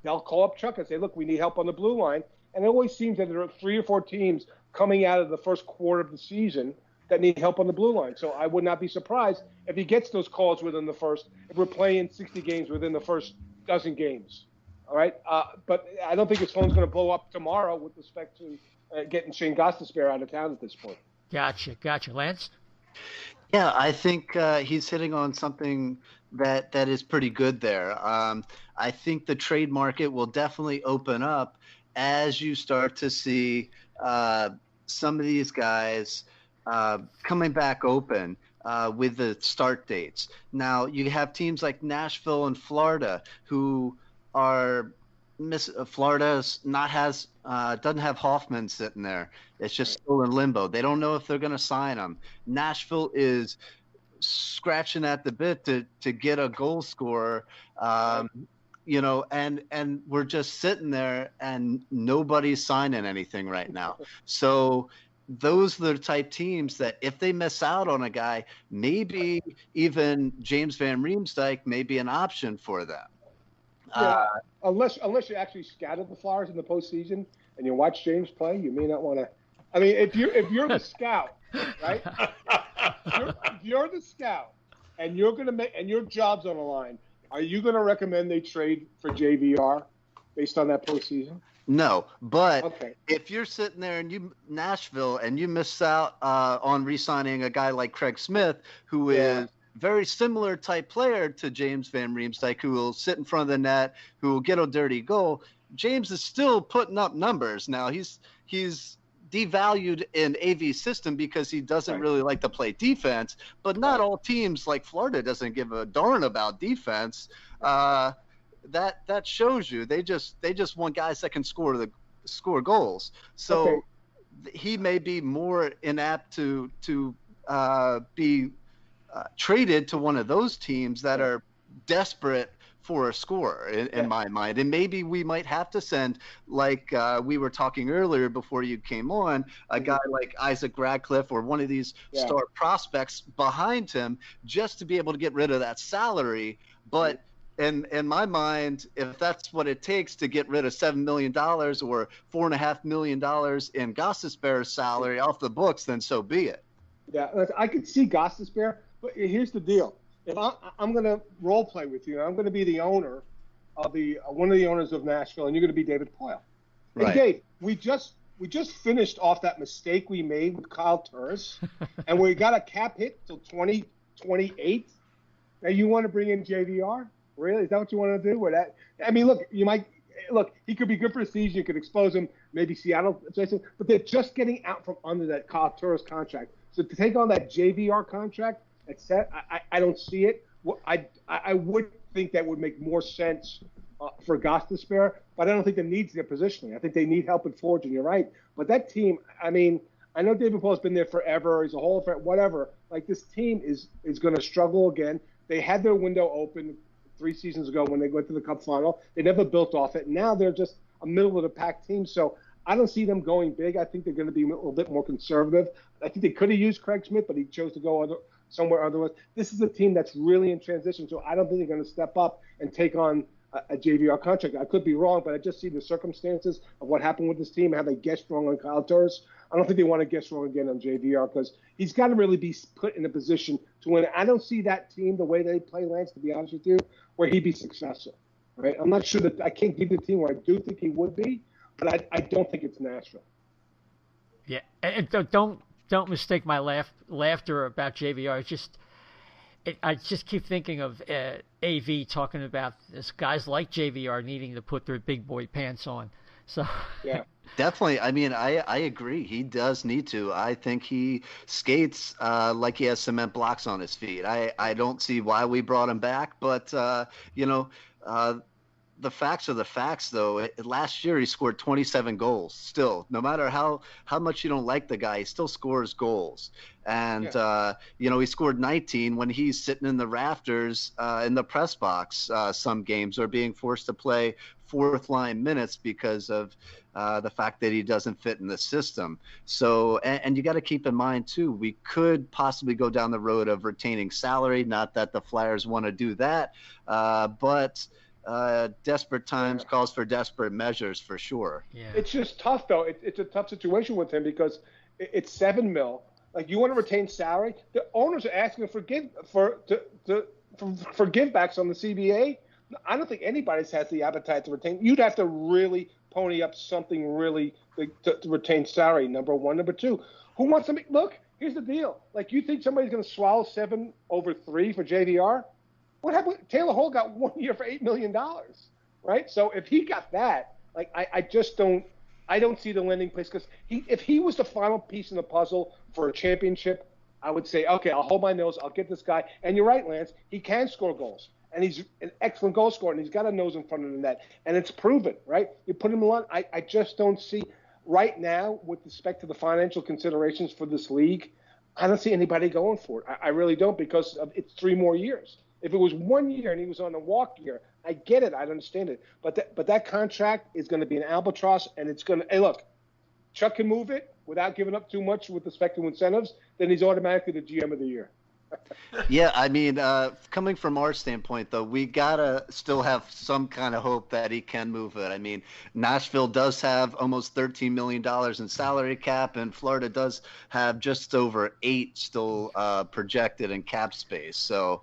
They'll call up Chuck and say, look, we need help on the blue line. And it always seems that there are 3 or 4 teams coming out of the first quarter of the season that need help on the blue line. So I would not be surprised if he gets those calls within the first, if we're playing 60 games within the first dozen games. All right. But I don't think his phone's going to blow up tomorrow with respect to getting Shane Gostisbehere out of town at this point. Gotcha. Lance? Yeah, I think he's hitting on something that is pretty good there. I think the trade market will definitely open up as you start to see some of these guys coming back open with the start dates. Now, you have teams like Nashville and Florida who are Florida's doesn't have Hoffman sitting there. It's just still in limbo. They don't know if they're going to sign him. Nashville is scratching at the bit to get a goal scorer. You know, and we're just sitting there and nobody's signing anything right now. So those are the type teams that if they miss out on a guy, maybe even James Van Riemsdyk may be an option for them. Yeah, unless you actually scouted the Flyers in the postseason and you watch James play, you may not want to. I mean, if you're the scout, right? if you're the scout and you're going to make and your job's on the line, are you going to recommend they trade for JVR based on that postseason? No, but okay. If you're sitting there and Nashville and you miss out on re-signing a guy like Craig Smith, who is very similar type player to James Van Riemsdyk, who will sit in front of the net, who will get a dirty goal. James is still putting up numbers. Now he's devalued in AV's system because he doesn't really like to play defense, but not all teams like Florida doesn't give a darn about defense. That shows you they just want guys that can score goals. So he may be more inapt to be traded to one of those teams that are desperate for a scorer in my mind. And maybe we might have to send, like we were talking earlier before you came on, a guy like Isaac Ratcliffe or one of these star prospects behind him just to be able to get rid of that salary. But in my mind, if that's what it takes to get rid of $7 million or $4.5 million in Gostisbehere's salary off the books, then so be it. Yeah, I could see Gostisbehere, but here's the deal. If I'm going to role play with you, and I'm going to be the owner of one of the owners of Nashville, and you're going to be David Poile. Right. Hey, Dave, we just finished off that mistake we made with Kyle Turris, and we got a cap hit till 2028. Now you want to bring in JVR? Really? Is that what you want to do? With that? I mean, look, he could be good for the season. You could expose him, maybe Seattle, but they're just getting out from under that Kyle Turris contract. So to take on that JVR contract, I don't see it. I would think that would make more sense for Gostisbehere, but I don't think the need's their positioning. I think they need help at forwards, and you're right. But that team, I mean, I know David Poile's been there forever. He's a Hall of Fame, whatever. Like, this team is going to struggle again. They had their window open 3 seasons ago when they went to the Cup final. They never built off it. Now they're just a middle-of-the-pack team. So I don't see them going big. I think they're going to be a little bit more conservative. I think they could have used Craig Smith, but he chose to go somewhere otherwise. This is a team that's really in transition, so I don't think they're going to step up and take on a JVR contract. I could be wrong, but I just see the circumstances of what happened with this team and how they guessed wrong on Kyle Turris. I don't think they want to guess wrong again on JVR because he's got to really be put in a position to win. I don't see that team the way they play, Lance, to be honest with you, where he'd be successful. Right? I'm not sure that I can't give the team where I do think he would be, but I don't think it's Nashville. Yeah, and don't mistake my laughter about JVR. It's just I just keep thinking of AV talking about this guys like JVR needing to put their big boy pants on. So yeah, definitely. I mean, I agree. He does need to. I think he skates like he has cement blocks on his feet. I don't see why we brought him back, but the facts are the facts, though. Last year, he scored 27 goals. Still, no matter how much you don't like the guy, he still scores goals. And, he scored 19 when he's sitting in the rafters in the press box some games, or being forced to play fourth-line minutes because of the fact that he doesn't fit in the system. So, and you got to keep in mind, too, we could possibly go down the road of retaining salary. Not that the Flyers want to do that, but desperate times calls for desperate measures for sure. Yeah. It's just tough though. It's a tough situation with him because it's $7 million. Like you want to retain salary. The owners are asking for givebacks on the CBA. I don't think anybody's has the appetite to retain. You'd have to really pony up something really to retain salary. Number one, number two. Who wants to make? Look, here's the deal. Like you think somebody's going to swallow 7 over 3 for JVR? What happened? Taylor Hall got 1 year for $8 million, right? So if he got that, like I just don't see the landing place because if he was the final piece in the puzzle for a championship, I would say, okay, I'll hold my nose, I'll get this guy. And you're right, Lance, he can score goals, and he's an excellent goal scorer, and he's got a nose in front of the net, and it's proven, right? You put him on. I just don't see right now with respect to the financial considerations for this league. I don't see anybody going for it. I really don't because it's 3 more years. If it was 1 year and he was on a walk year, I get it. I'd understand it. But that contract is going to be an albatross, and it's going to – hey, look, Chuck can move it without giving up too much with respect to incentives, then he's automatically the GM of the year. Yeah, I mean, coming from our standpoint, though, we got to still have some kind of hope that he can move it. I mean, Nashville does have almost $13 million in salary cap, and Florida does have just over 8 still projected in cap space. So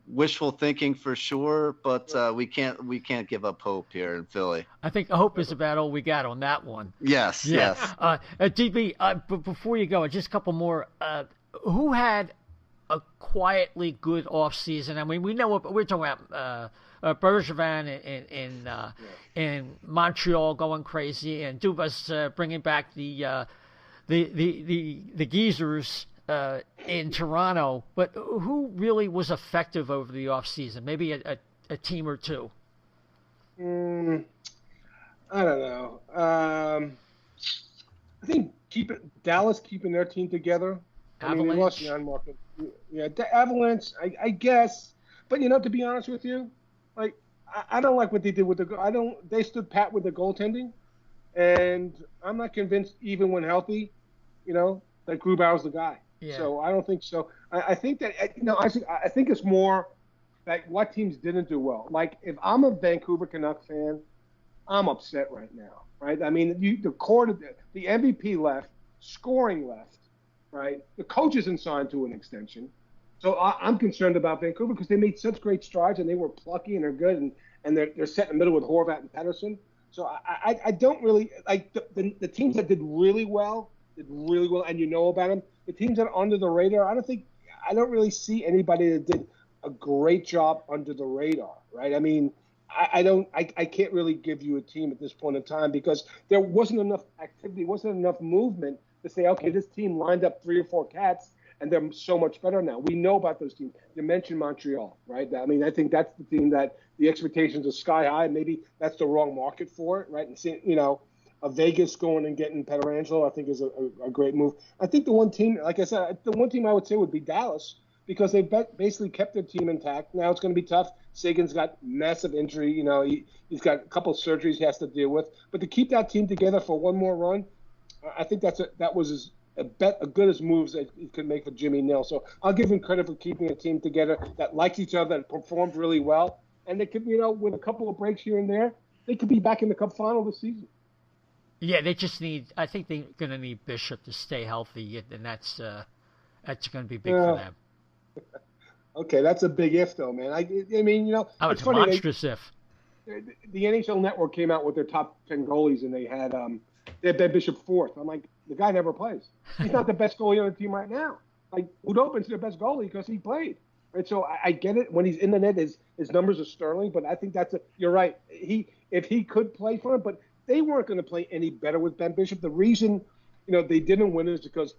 wishful thinking for sure, but we can't give up hope here in Philly. I think hope is about all we got on that one. Yes, yeah. yes. DB, but before you go, just a couple more. Who had a quietly good offseason? I mean, we know what we're talking about. Bergevin in Montreal going crazy, and Dubas bringing back the geezers in Toronto. But who really was effective over the offseason? Maybe a team or two. I don't know. I think Dallas keeping their team together. Avalanche. I mean, we lost Jan Markin. Yeah, Avalanche, I guess. But to be honest with you, like I don't like what they did with they stood pat with the goaltending, and I'm not convinced even when healthy, that Grubauer's the guy. Yeah. So I don't think so. I think that I think it's more like what teams didn't do well. Like if I'm a Vancouver Canucks fan, I'm upset right now, right? I mean, the MVP left, scoring left. Right, the coach isn't signed to an extension, so I'm concerned about Vancouver because they made such great strides and they were plucky and they're good and they're set in the middle with Horvat and Pettersson. So I don't really like the teams that did really well, and about them. The teams that are under the radar, I don't really see anybody that did a great job under the radar, right? I mean, I can't really give you a team at this point in time because there wasn't enough activity, wasn't enough movement to say, okay, this team lined up 3 or 4 cats, and they're so much better now. We know about those teams. You mentioned Montreal, right? I mean, I think that's the team that the expectations are sky high. Maybe that's the wrong market for it, right? And seeing, a Vegas going and getting Pietrangelo, I think is a great move. I think the one team, like I said, the one team I would say would be Dallas because they basically kept their team intact. Now it's going to be tough. Sagan's got massive injury. He's got a couple of surgeries he has to deal with. But to keep that team together for one more run, I think that was a good as moves that he could make for Jimmy Neal. So I'll give him credit for keeping a team together that likes each other, that performed really well. and they could, with a couple of breaks here and there, they could be back in the Cup final this season. Yeah, they just need. I think they're going to need Bishop to stay healthy, and that's going to be big for them. Okay, that's a big if, though, man. I mean, it's funny. Monstrous if. The NHL Network came out with their top 10 goalies, and they had Ben Bishop fourth. I'm like, the guy never plays. He's not the best goalie on the team right now. Like, Udopin's their best goalie because he played. Right, so I get it. When he's in the net, his numbers are sterling. But I think you're right. If he could play for him, but they weren't going to play any better with Ben Bishop. The reason, they didn't win is because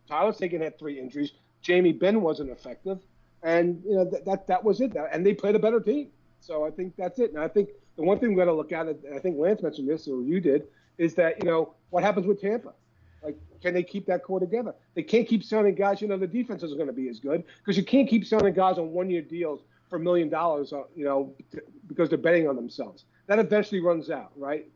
Tyler Seguin had 3 injuries. Jamie Benn wasn't effective, and that was it. And they played a better team. So I think that's it. And I think the one thing we've got to look at, and I think Lance mentioned this, or you did, is that what happens with Tampa. Like, can they keep that core together? They can't keep signing guys. The defense isn't going to be as good because you can't keep signing guys on 1-year deals for $1 million, because they're betting on themselves. That eventually runs out, right?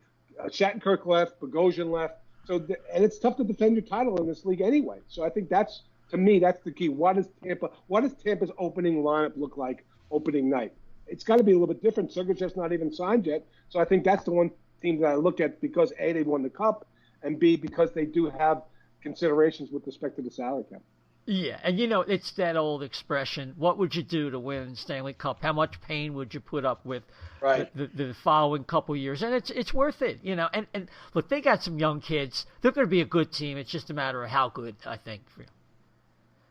Shattenkirk left, Bogosian left. And it's tough to defend your title in this league anyway. So I think to me, that's the key. What does Tampa's opening lineup look like opening night? It's got to be a little bit different. Sergeyev's not even signed yet. So I think that's the one team that I look at because A, they won the Cup, and B, because they do have considerations with respect to the salary cap. Yeah, and it's that old expression, what would you do to win Stanley Cup? How much pain would you put up with the following couple years? And it's worth it, And look, they got some young kids. They're going to be a good team. It's just a matter of how good, I think.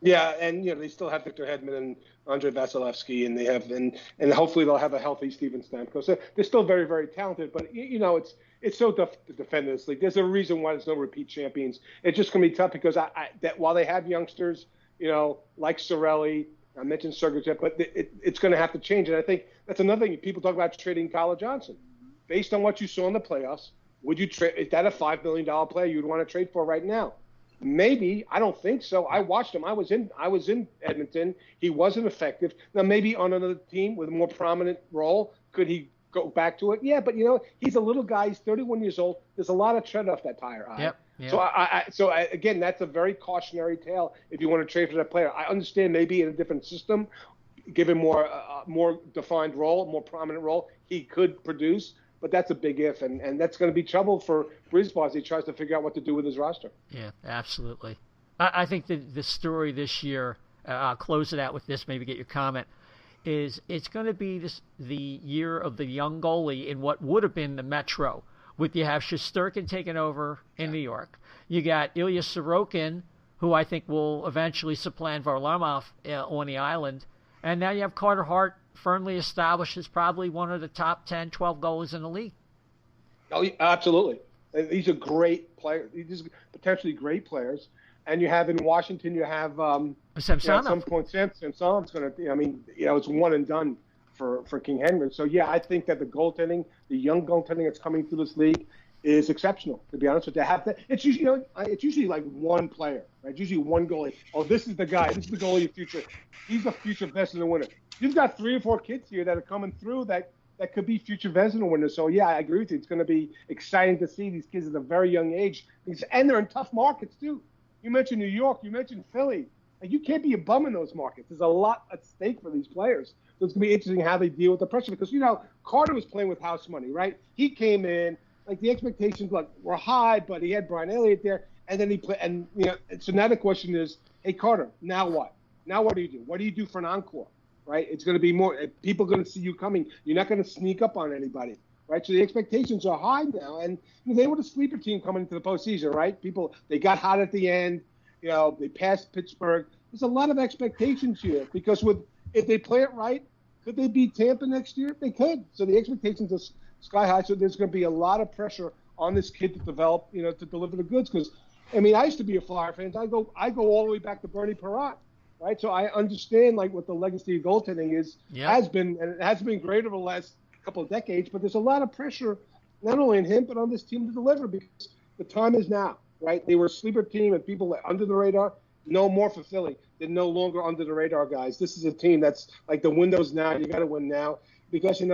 Yeah, and they still have Victor Hedman and Andrei Vasilevsky, and they have and hopefully they'll have a healthy Steven Stamkos. So they're still very, very talented, but it's so tough to defend this league. There's a reason why there's no repeat champions. It's just going to be tough because that while they have youngsters, like Cirelli, I mentioned Sergachev, but it's going to have to change. And I think that's another thing. People talk about trading Tyler Johnson. Based on what you saw in the playoffs, would you trade? Is that a $5 million player you'd want to trade for right now? Maybe. I don't think so. I watched him. I was in Edmonton. He wasn't effective. Now, maybe on another team with a more prominent role, could he go back to it? Yeah, but he's a little guy. He's 31 years old. There's a lot of tread off that tire. Yep. So again, that's a very cautionary tale if you want to trade for that player. I understand maybe in a different system, given more defined role, more prominent role, he could produce. But that's a big if, and that's going to be trouble for Brisbois as he tries to figure out what to do with his roster. Yeah, absolutely. I think the story this year, I'll close it out with this, maybe get your comment, is it's going to be the year of the young goalie in what would have been the Metro. You have Shesterkin taking over in New York. You got Ilya Sorokin, who I think will eventually supplant Varlamov on the island. And now you have Carter Hart, firmly established as probably one of the top 10, 12 goalies in the league. Oh, absolutely. These are great players. These are potentially great players. And you have in Washington, you have Samsonov. At some point, Samsonov's going to. It's one and done for King Henry. So yeah, I think that the young goaltending that's coming through this league is exceptional. To be honest with you, it's usually like one player, right? It's usually one goalie. Oh, this is the guy. This is the goalie of the future. He's the future Vezina winner. You've got 3 or 4 kids here that are coming through that could be future Vezina winners. So yeah, I agree with you. It's going to be exciting to see these kids at a very young age, and they're in tough markets too. You mentioned New York. You mentioned Philly. Like, you can't be a bum in those markets. There's a lot at stake for these players. So it's going to be interesting how they deal with the pressure because, Carter was playing with house money, right? He came in, like, the expectations were high, but he had Brian Elliott there. And then he played. And, so now the question is, hey, Carter, now what? Now what do you do? What do you do for an encore, right? It's going to be more – people are going to see you coming. You're not going to sneak up on anybody, right? So the expectations are high now. And they were the sleeper team coming into the postseason, right? They got hot at the end. They passed Pittsburgh. There's a lot of expectations here because if they play it right, could they beat Tampa next year? They could. So the expectations are sky high. So there's going to be a lot of pressure on this kid to develop, to deliver the goods. Because, I used to be a Flyer fan. I go all the way back to Bernie Perrott, right? So I understand what the legacy of goaltending has been, and it has been great over the last couple of decades. But there's a lot of pressure, not only on him but on this team to deliver because the time is now, right? They were a sleeper team and people under the radar. No more for Philly. They're no longer under the radar guys. This is a team that's like the window's now. You got to win now because, G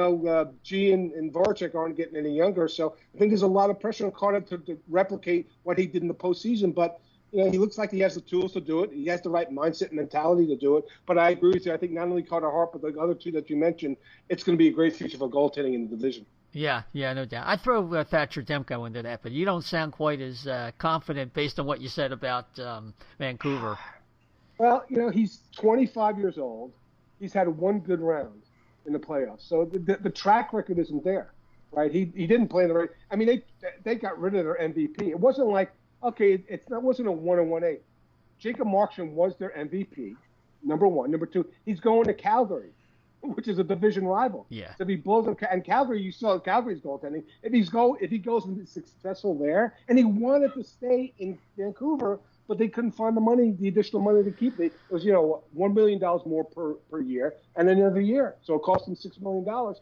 and Voracek aren't getting any younger. So I think there's a lot of pressure on Carter to replicate what he did in the postseason. But he looks like he has the tools to do it. He has the right mindset and mentality to do it. But I agree with you. I think not only Carter Hart, but the other two that you mentioned, it's going to be a great future for goaltending in the division. Yeah, no doubt. I'd throw Thatcher Demko into that, but you don't sound quite as confident based on what you said about Vancouver. Well, he's 25 years old. He's had one good round in the playoffs. So the track record isn't there, right? He didn't play in the right. I mean, they got rid of their MVP. It wasn't like, okay, it wasn't a 1-1-8. Jacob Markstrom was their MVP, number one. Number two, he's going to Calgary, which is a division rival. Yeah. So if he blows up, and Calgary, you saw Calgary's goaltending. If he goes and is successful there, and he wanted to stay in Vancouver, but they couldn't find the additional money to keep it. It was, $1 million more per year, and another year. So it cost him $6 million.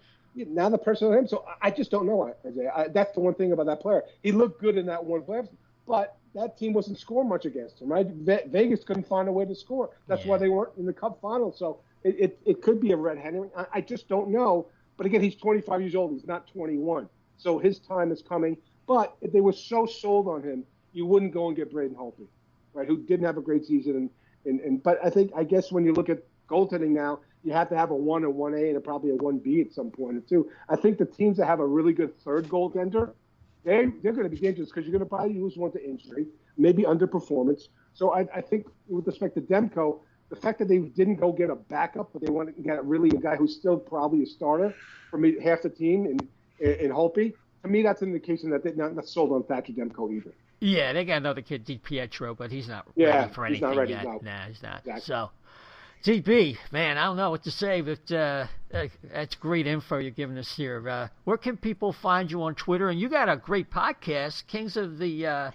Now the pressure on him. So I just don't know, Isaiah. That's the one thing about that player. He looked good in that one playoff, but that team wasn't scoring much against him, right? Vegas couldn't find a way to score. That's why they weren't in the Cup final. So it could be a red herring. I just don't know. But again, he's 25 years old. He's not 21. So his time is coming. But if they were so sold on him, you wouldn't go and get Braden Holtby, right? Who didn't have a great season. But I guess when you look at goaltending now, you have to have a 1 and 1A and probably a 1B at some point or two. I think the teams that have a really good third goaltender, they're going to be dangerous because you're going to probably lose one to injury, maybe underperformance. So I think with respect to Demko, the fact that they didn't go get a backup, but they wanted to get really a guy who's still probably a starter for maybe half the team in Holtby, to me that's an indication that they're not sold on Thatcher Demko either. Yeah, they got another kid, DiPietro, but he's not ready for anything not ready, yet. No. Nah, he's not. Exactly. So, DB, man, I don't know what to say, but that's great info you're giving us here. Where can people find you on Twitter? And you got a great podcast, Kings of the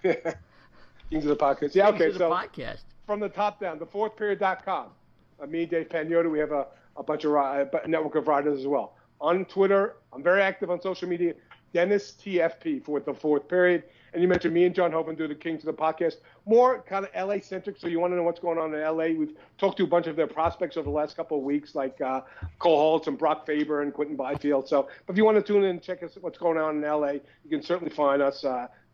Kings of the Podcast. Yeah, okay. So podcast. From the top down, thefourthperiod.com. Me, Dave Pagnotta, we have a bunch of a network of writers as well. On Twitter, I'm very active on social media. Dennis TFP for the Fourth Period. And you mentioned me and John Hovan do the Kings of the Podcast. More kind of LA-centric, so you want to know what's going on in LA. We've talked to a bunch of their prospects over the last couple of weeks, like Cole Holtz and Brock Faber and Quentin Byfield. So if you want to tune in and check us what's going on in LA, you can certainly find us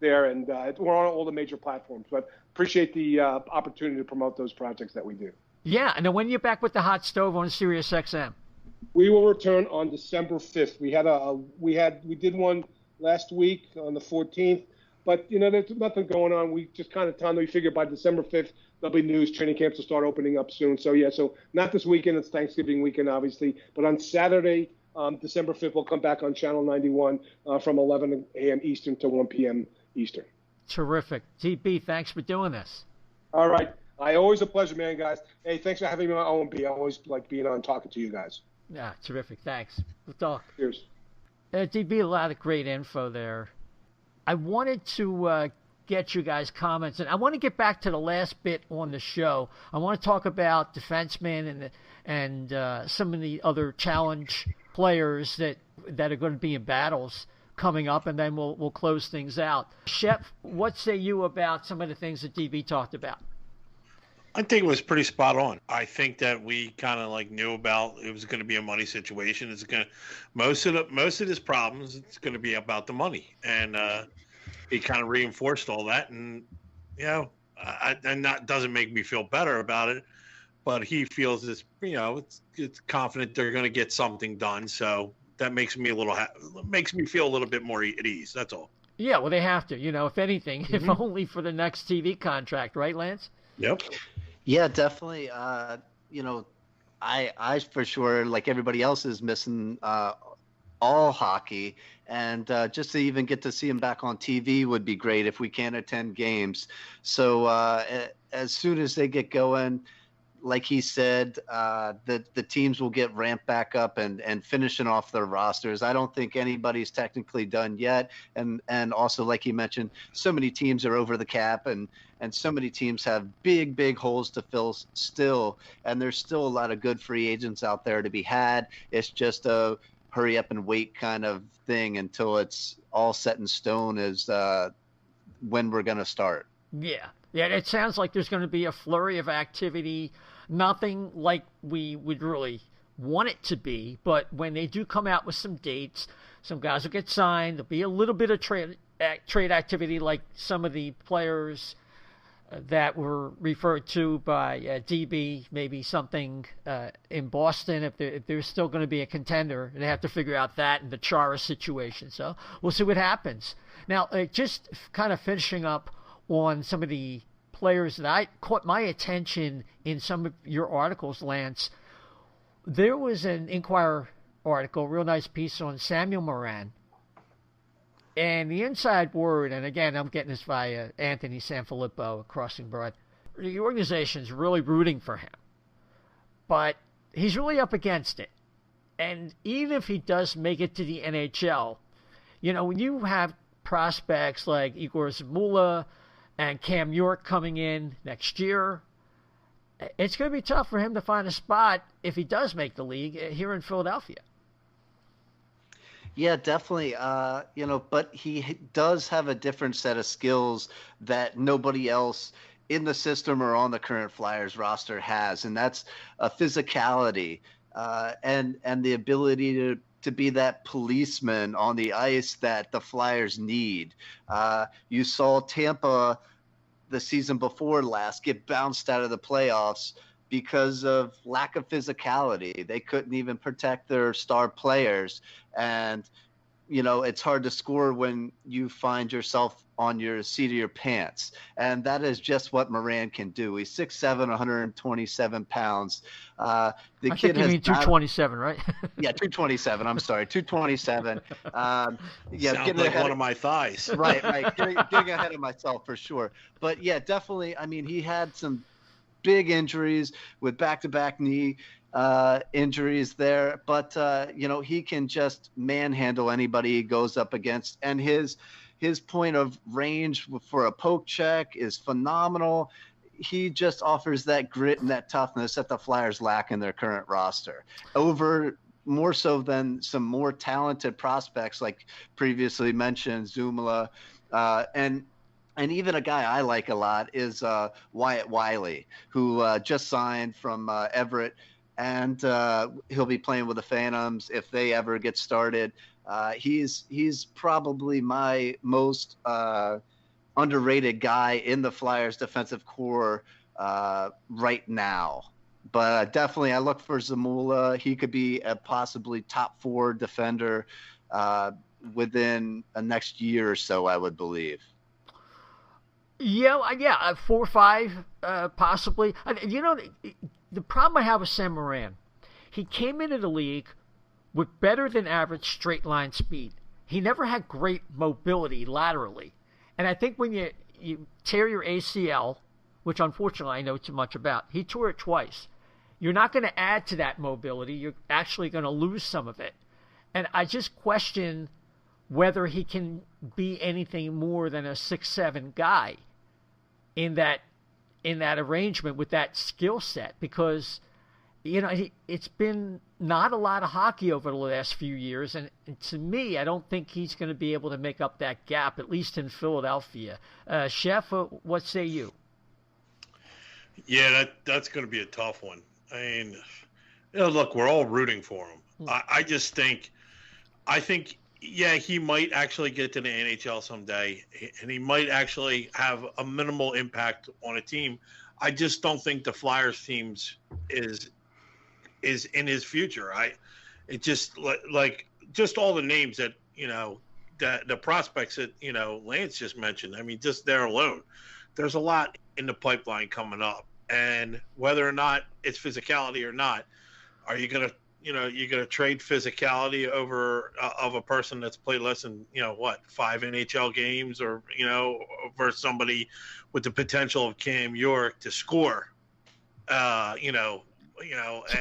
there. And we're on all the major platforms. But appreciate the opportunity to promote those projects that we do. Yeah, and then when you're back with the hot stove on Sirius XM? We will return on December 5th. We did one last week on the 14th. But, there's nothing going on. We just kind of we figure by December 5th, there'll be news. Training camps will start opening up soon. So, so not this weekend. It's Thanksgiving weekend, obviously. But on Saturday, December 5th, we'll come back on Channel 91 from 11 a.m. Eastern to 1 p.m. Eastern. Terrific. TB, thanks for doing this. All right. Always a pleasure, man, guys. Hey, thanks for having me on O&B. I always like being on and talking to you guys. Yeah, terrific. Thanks. We'll talk. Cheers. DB, a lot of great info there. I wanted to get you guys' comments, and I want to get back to the last bit on the show. I want to talk about defensemen and some of the other challenge players that are going to be in battles coming up, and then we'll close things out. Shep, what say you about some of the things that DB talked about? I think it was pretty spot on. I think that we kind of knew about it was going to be a money situation. It's going to most of his problems. It's going to be about the money, and he kind of reinforced all that. And and that doesn't make me feel better about it, but he feels it's it's confident they're going to get something done. So that makes me makes me feel a little bit more at ease. That's all. Yeah, well, they have to. If anything, if only for the next TV contract, right, Lance? Yep. Yeah, definitely. I for sure, like everybody else, is missing all hockey, and just to even get to see him back on TV would be great if we can't attend games. So as soon as they get going, like he said, the teams will get ramped back up and finishing off their rosters. I don't think anybody's technically done yet. And also, like he mentioned, so many teams are over the cap and so many teams have big holes to fill still. And there's still a lot of good free agents out there to be had. It's just a hurry up and wait kind of thing until it's all set in stone as when we're going to start. Yeah, it sounds like there's going to be a flurry of activity. Nothing like we would really want it to be, but when they do come out with some dates, some guys will get signed. There'll be a little bit of trade activity, like some of the players that were referred to by DB, maybe something in Boston if there's still going to be a contender. They have to figure out that and the Chara situation. So we'll see what happens. Now, just kind of finishing up on some of the players that I caught my attention in some of your articles, Lance. There was an Inquirer article, a real nice piece on Samuel Moran. And the inside word, and again, I'm getting this via Anthony Sanfilippo at Crossing Broad, the organization's really rooting for him. But he's really up against it. And even if he does make it to the NHL, when you have prospects like Igor Zamula and Cam York coming in next year, it's going to be tough for him to find a spot if he does make the league here in Philadelphia. Yeah, definitely. But he does have a different set of skills that nobody else in the system or on the current Flyers roster has, and that's a physicality and the ability to be that policeman on the ice that the Flyers need. You saw Tampa the season before last get bounced out of the playoffs because of lack of physicality. They couldn't even protect their star players. And, it's hard to score when you find yourself on your seat of your pants. And that is just what Moran can do. He's 6'7", 127 pounds. I think you mean 227, right? Yeah, 227. I'm sorry, 227. Sounds like one of my thighs. Right. Getting ahead of myself for sure. But yeah, definitely. I mean, he had some big injuries with back-to-back knee injuries there, but he can just manhandle anybody he goes up against, and his point of range for a poke check is phenomenal. He just offers that grit and that toughness that the Flyers lack in their current roster, over more so than some more talented prospects like previously mentioned Zumala, and even a guy I like a lot is Wyatt Wiley, who just signed from Everett, and he'll be playing with the Phantoms if they ever get started. He's probably my most underrated guy in the Flyers defensive core right now. But definitely I look for Zamula. He could be a possibly top 4 defender within the next year or so, I would believe. Yeah, 4 or 5, possibly. The problem I have with Sam Moran, he came into the league with better than average straight line speed. He never had great mobility laterally. And I think when you tear your ACL, which unfortunately I know too much about, he tore it twice. You're not going to add to that mobility. You're actually going to lose some of it. And I just question whether he can be anything more than a 6'7" guy in that arrangement with that skill set, because it's been not a lot of hockey over the last few years, and to me I don't think he's going to be able to make up that gap, at least in Philadelphia. Chef, what say you? Yeah, that's going to be a tough one. I mean, look, we're all rooting for him. I think yeah, he might actually get to the NHL someday, and he might actually have a minimal impact on a team. I just don't think the Flyers teams is in his future. It just like just all the names that that the prospects that Lance just mentioned. I mean, just there alone, there's a lot in the pipeline coming up, and whether or not it's physicality or not, are you gonna you're going to trade physicality over of a person that's played less than, 5 NHL games, or, versus somebody with the potential of Cam York to score, to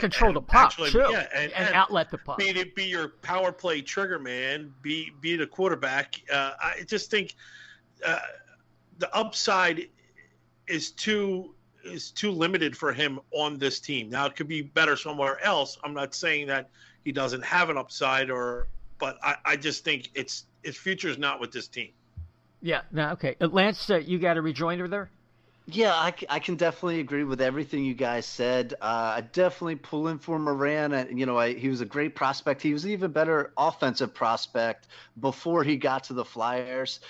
control the puck, actually, too, yeah, and outlet the puck. Be your power play trigger man, be the quarterback. I just think the upside is too limited for him on this team. Now, it could be better somewhere else. I'm not saying that he doesn't have an upside, but I just think his future is not with this team. Yeah. No. Okay. Lance, you got a rejoinder there? Yeah, I can definitely agree with everything you guys said. I definitely pulling for Moran. He was a great prospect. He was an even better offensive prospect before he got to the Flyers.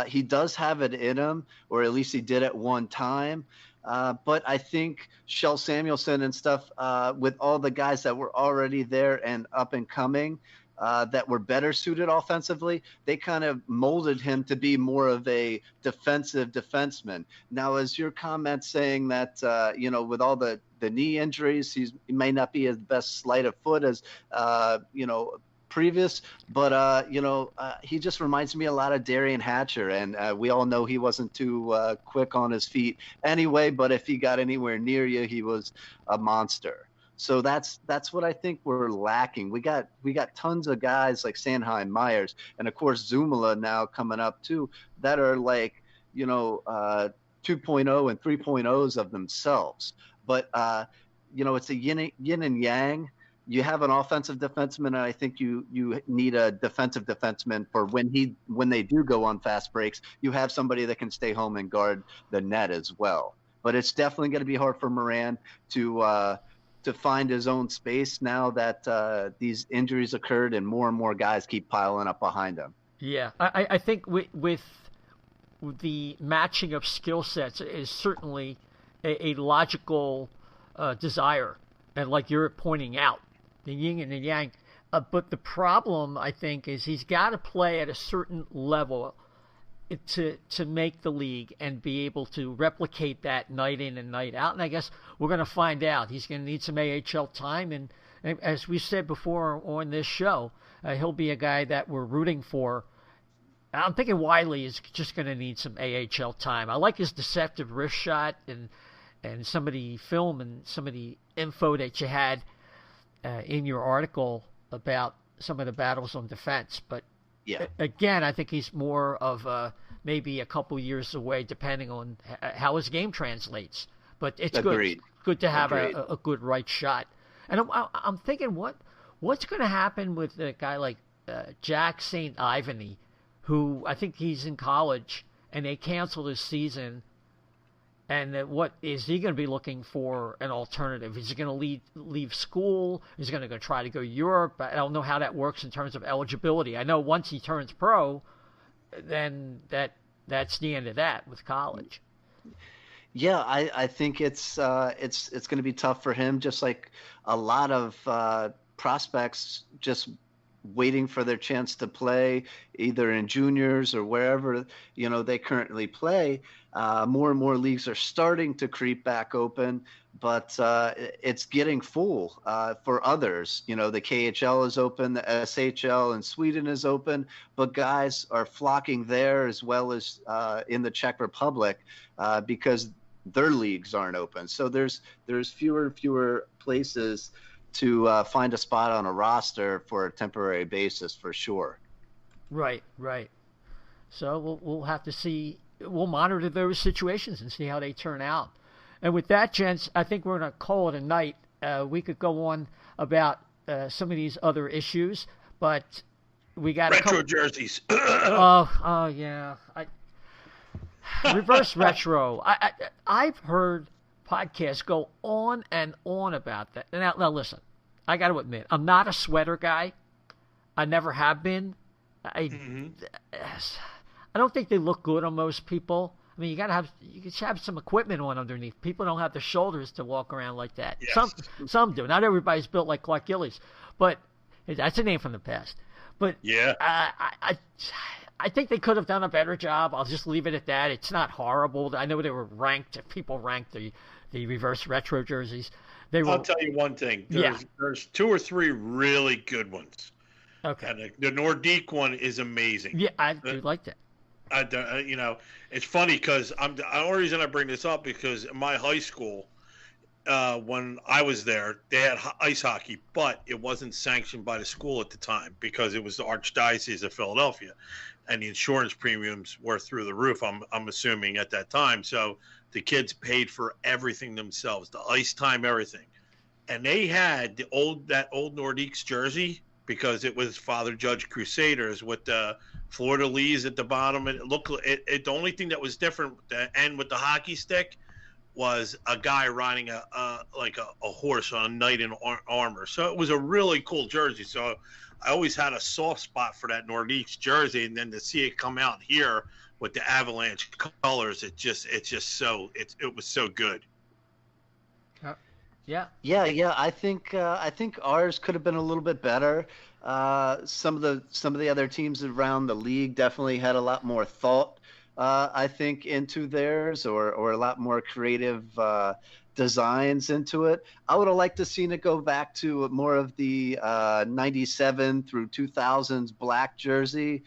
He does have it in him, or at least he did at one time. But I think Shel Samuelson and stuff, with all the guys that were already there and up and coming, that were better suited offensively, they kind of molded him to be more of a defensive defenseman. Now, as your comment saying that, with all the knee injuries, he may not be his best sleight of foot as, previous, but he just reminds me a lot of Darian Hatcher, and we all know he wasn't too quick on his feet anyway, but if he got anywhere near you, he was a monster. So that's what I think we're lacking. We got tons of guys like Sanheim, Myers, and of course Zumala now coming up too, that are like 2.0 and 3.0s of themselves. But it's a yin and yang. You have an offensive defenseman, and I think you need a defensive defenseman for when they do go on fast breaks. You have somebody that can stay home and guard the net as well. But it's definitely going to be hard for Moran to find his own space now that these injuries occurred and more guys keep piling up behind him. Yeah, I think with the matching of skill sets is certainly a logical desire, and like you're pointing out, the yin and the yang. But the problem, I think, is he's got to play at a certain level to make the league and be able to replicate that night in and night out. And I guess we're going to find out. He's going to need some AHL time. And as we said before on this show, he'll be a guy that we're rooting for. I'm thinking Wiley is just going to need some AHL time. I like his deceptive wrist shot and some of the film and some of the info that you had in your article about some of the battles on defense. But yeah, again, I think he's more of maybe a couple years away, depending on how his game translates. But it's good to have a good right shot. And I'm thinking, what's going to happen with a guy like Jack St. Ivany, who I think he's in college, and they canceled his season. And what is he going to be looking for an alternative? Is he going to leave school? Is he going to go try to go to Europe? I don't know how that works in terms of eligibility. I know once he turns pro, then that's the end of that with college. Yeah, I think it's going to be tough for him, just like a lot of prospects just waiting for their chance to play either in juniors or wherever they currently play. More and more leagues are starting to creep back open, but it's getting full for others. The KHL is open, the SHL in Sweden is open, but guys are flocking there as well as in the Czech Republic because their leagues aren't open. So there's fewer and fewer places to find a spot on a roster for a temporary basis, for sure. Right. So we'll have to see. We'll monitor those situations and see how they turn out. And with that, gents, I think we're going to call it a night. We could go on about some of these other issues, but we got retro jerseys. Oh yeah. Reverse retro. I've heard podcasts go on and on about that. Now listen, I got to admit, I'm not a sweater guy. I never have been. I don't think they look good on most people. I mean, you can have some equipment on underneath. People don't have the shoulders to walk around like that. Yes. Some do. Not everybody's built like Clark Gillies, but that's a name from the past. But yeah, I think they could have done a better job. I'll just leave it at that. It's not horrible. I know they were ranked. People ranked the reverse retro jerseys. I'll tell you one thing. There's 2 or 3 really good ones. Okay. And the Nordique one is amazing. Yeah, I do like that. It's funny because the only reason I bring this up because in my high school, when I was there, they had ice hockey, but it wasn't sanctioned by the school at the time because it was the Archdiocese of Philadelphia, and the insurance premiums were through the roof. I'm assuming at that time, so the kids paid for everything themselves, the ice time, everything, and they had that old Nordiques jersey because it was Father Judge Crusaders with the Florida Lees at the bottom. And the only thing that was different, the end with the hockey stick, was a guy riding a horse on a knight in armor. So it was a really cool jersey. So I always had a soft spot for that Nordiques jersey, and then to see it come out here with the Avalanche colors, it was so good. Yeah. I think ours could have been a little bit better. Some of the other teams around the league definitely had a lot more thought, I think, into theirs, or a lot more creative designs into it. I would have liked to seen it go back to more of the 97 through 2000s black jersey.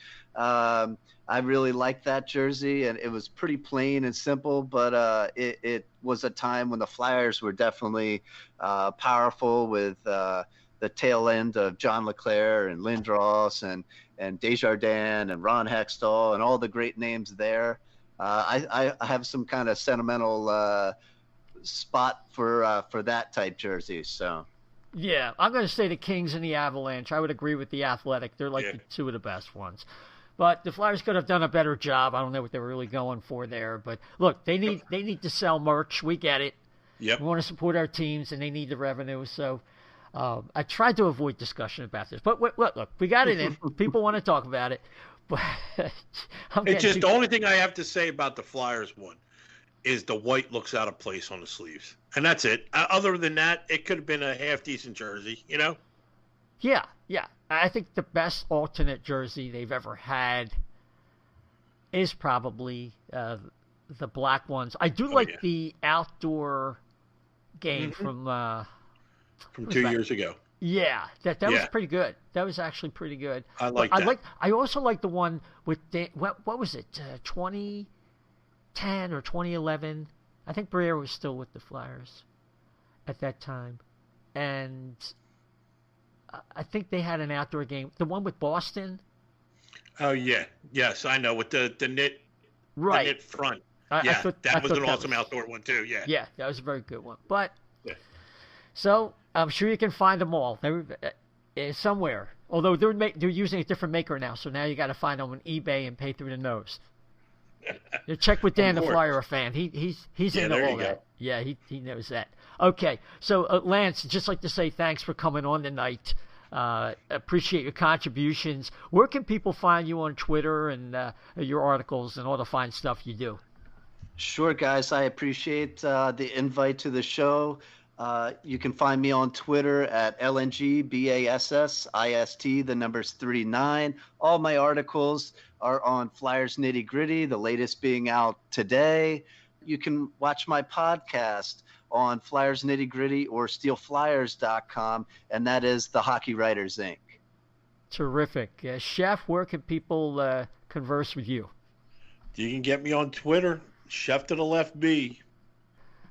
I really liked that jersey, and it was pretty plain and simple, but it was a time when the Flyers were definitely powerful with the tail end of John LeClair and Lindros and Desjardins and Ron Hextall and all the great names there. I have some kind of sentimental spot for that type jersey. So yeah, I'm going to say the Kings and the Avalanche. I would agree with the Athletic. They're like the two of the best ones. But the Flyers could have done a better job. I don't know what they were really going for there. But look, they need to sell merch. We get it. Yep. We want to support our teams, and they need the revenue. So I tried to avoid discussion about this. But look, we got it in. People want to talk about it. But the only thing I have to say about the Flyers one is the white looks out of place on the sleeves. And that's it. Other than that, it could have been a half-decent jersey, you know? Yeah. I think the best alternate jersey they've ever had is probably the black ones. I do like the outdoor game from 2 years ago. Yeah, that was pretty good. That was actually pretty good. I like that. I also like the one with what was it? 2010 or 2011? I think Briere was still with the Flyers at that time, and I think they had an outdoor game. The one with Boston. Oh yeah, yes, I know, with the knit, right, the knit front. I thought that was an awesome outdoor one too. Yeah, that was a very good one. But so I'm sure you can find them all. They're somewhere. Although they're using a different maker now, so now you got to find them on eBay and pay through the nose. You check with Dan, the Flyer fan. He's into all that. Yeah, he knows that. Okay, so Lance, just like to say thanks for coming on tonight. Appreciate your contributions. Where can people find you on Twitter and your articles and all the fine stuff you do? Sure, guys. I appreciate the invite to the show. You can find me on Twitter at LNGBASSIST, the numbers 39. All my articles are on Flyers Nitty Gritty, the latest being out today. You can watch my podcast on Flyers Nitty Gritty or SteelFlyers.com, and that is the Hockey Writers Inc. Terrific. Chef, where can people converse with you? You can get me on Twitter, Chef to the Left B.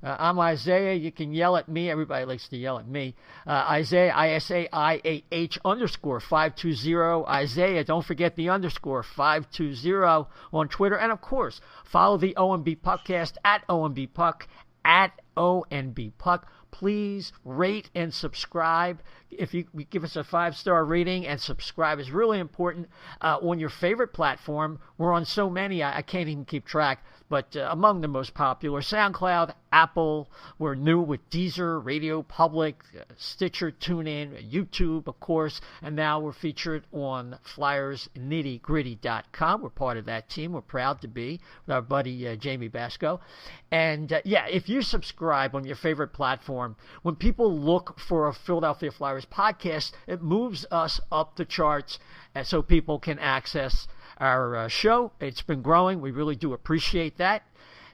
I'm Isaiah. You can yell at me. Everybody likes to yell at me. Isaiah, ISAIAH _520. Isaiah, don't forget the underscore 520 on Twitter. And, of course, follow the O&B Puckcast at O&B Puck, at O&B Puck. Please rate and subscribe. If you give us a 5-star rating and subscribe is really important on your favorite platform. We're on so many, I can't even keep track. But among the most popular, SoundCloud, Apple, we're new with Deezer, Radio Public, Stitcher, TuneIn, YouTube, of course, and now we're featured on FlyersNittyGritty.com. We're part of that team. We're proud to be with our buddy Jamie Basco. And, if you subscribe on your favorite platform, when people look for a Philadelphia Flyers podcast, it moves us up the charts so people can access our show. It's been growing. We really do appreciate that.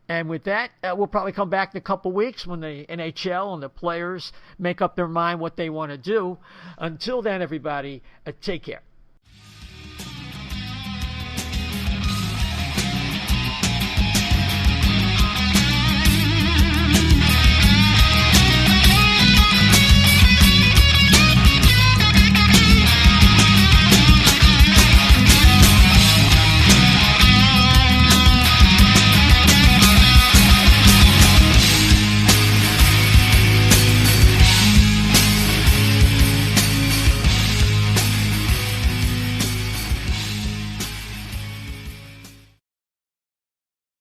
And with that, we'll probably come back in a couple weeks when the NHL and the players make up their mind what they want to do. Until then, everybody, take care.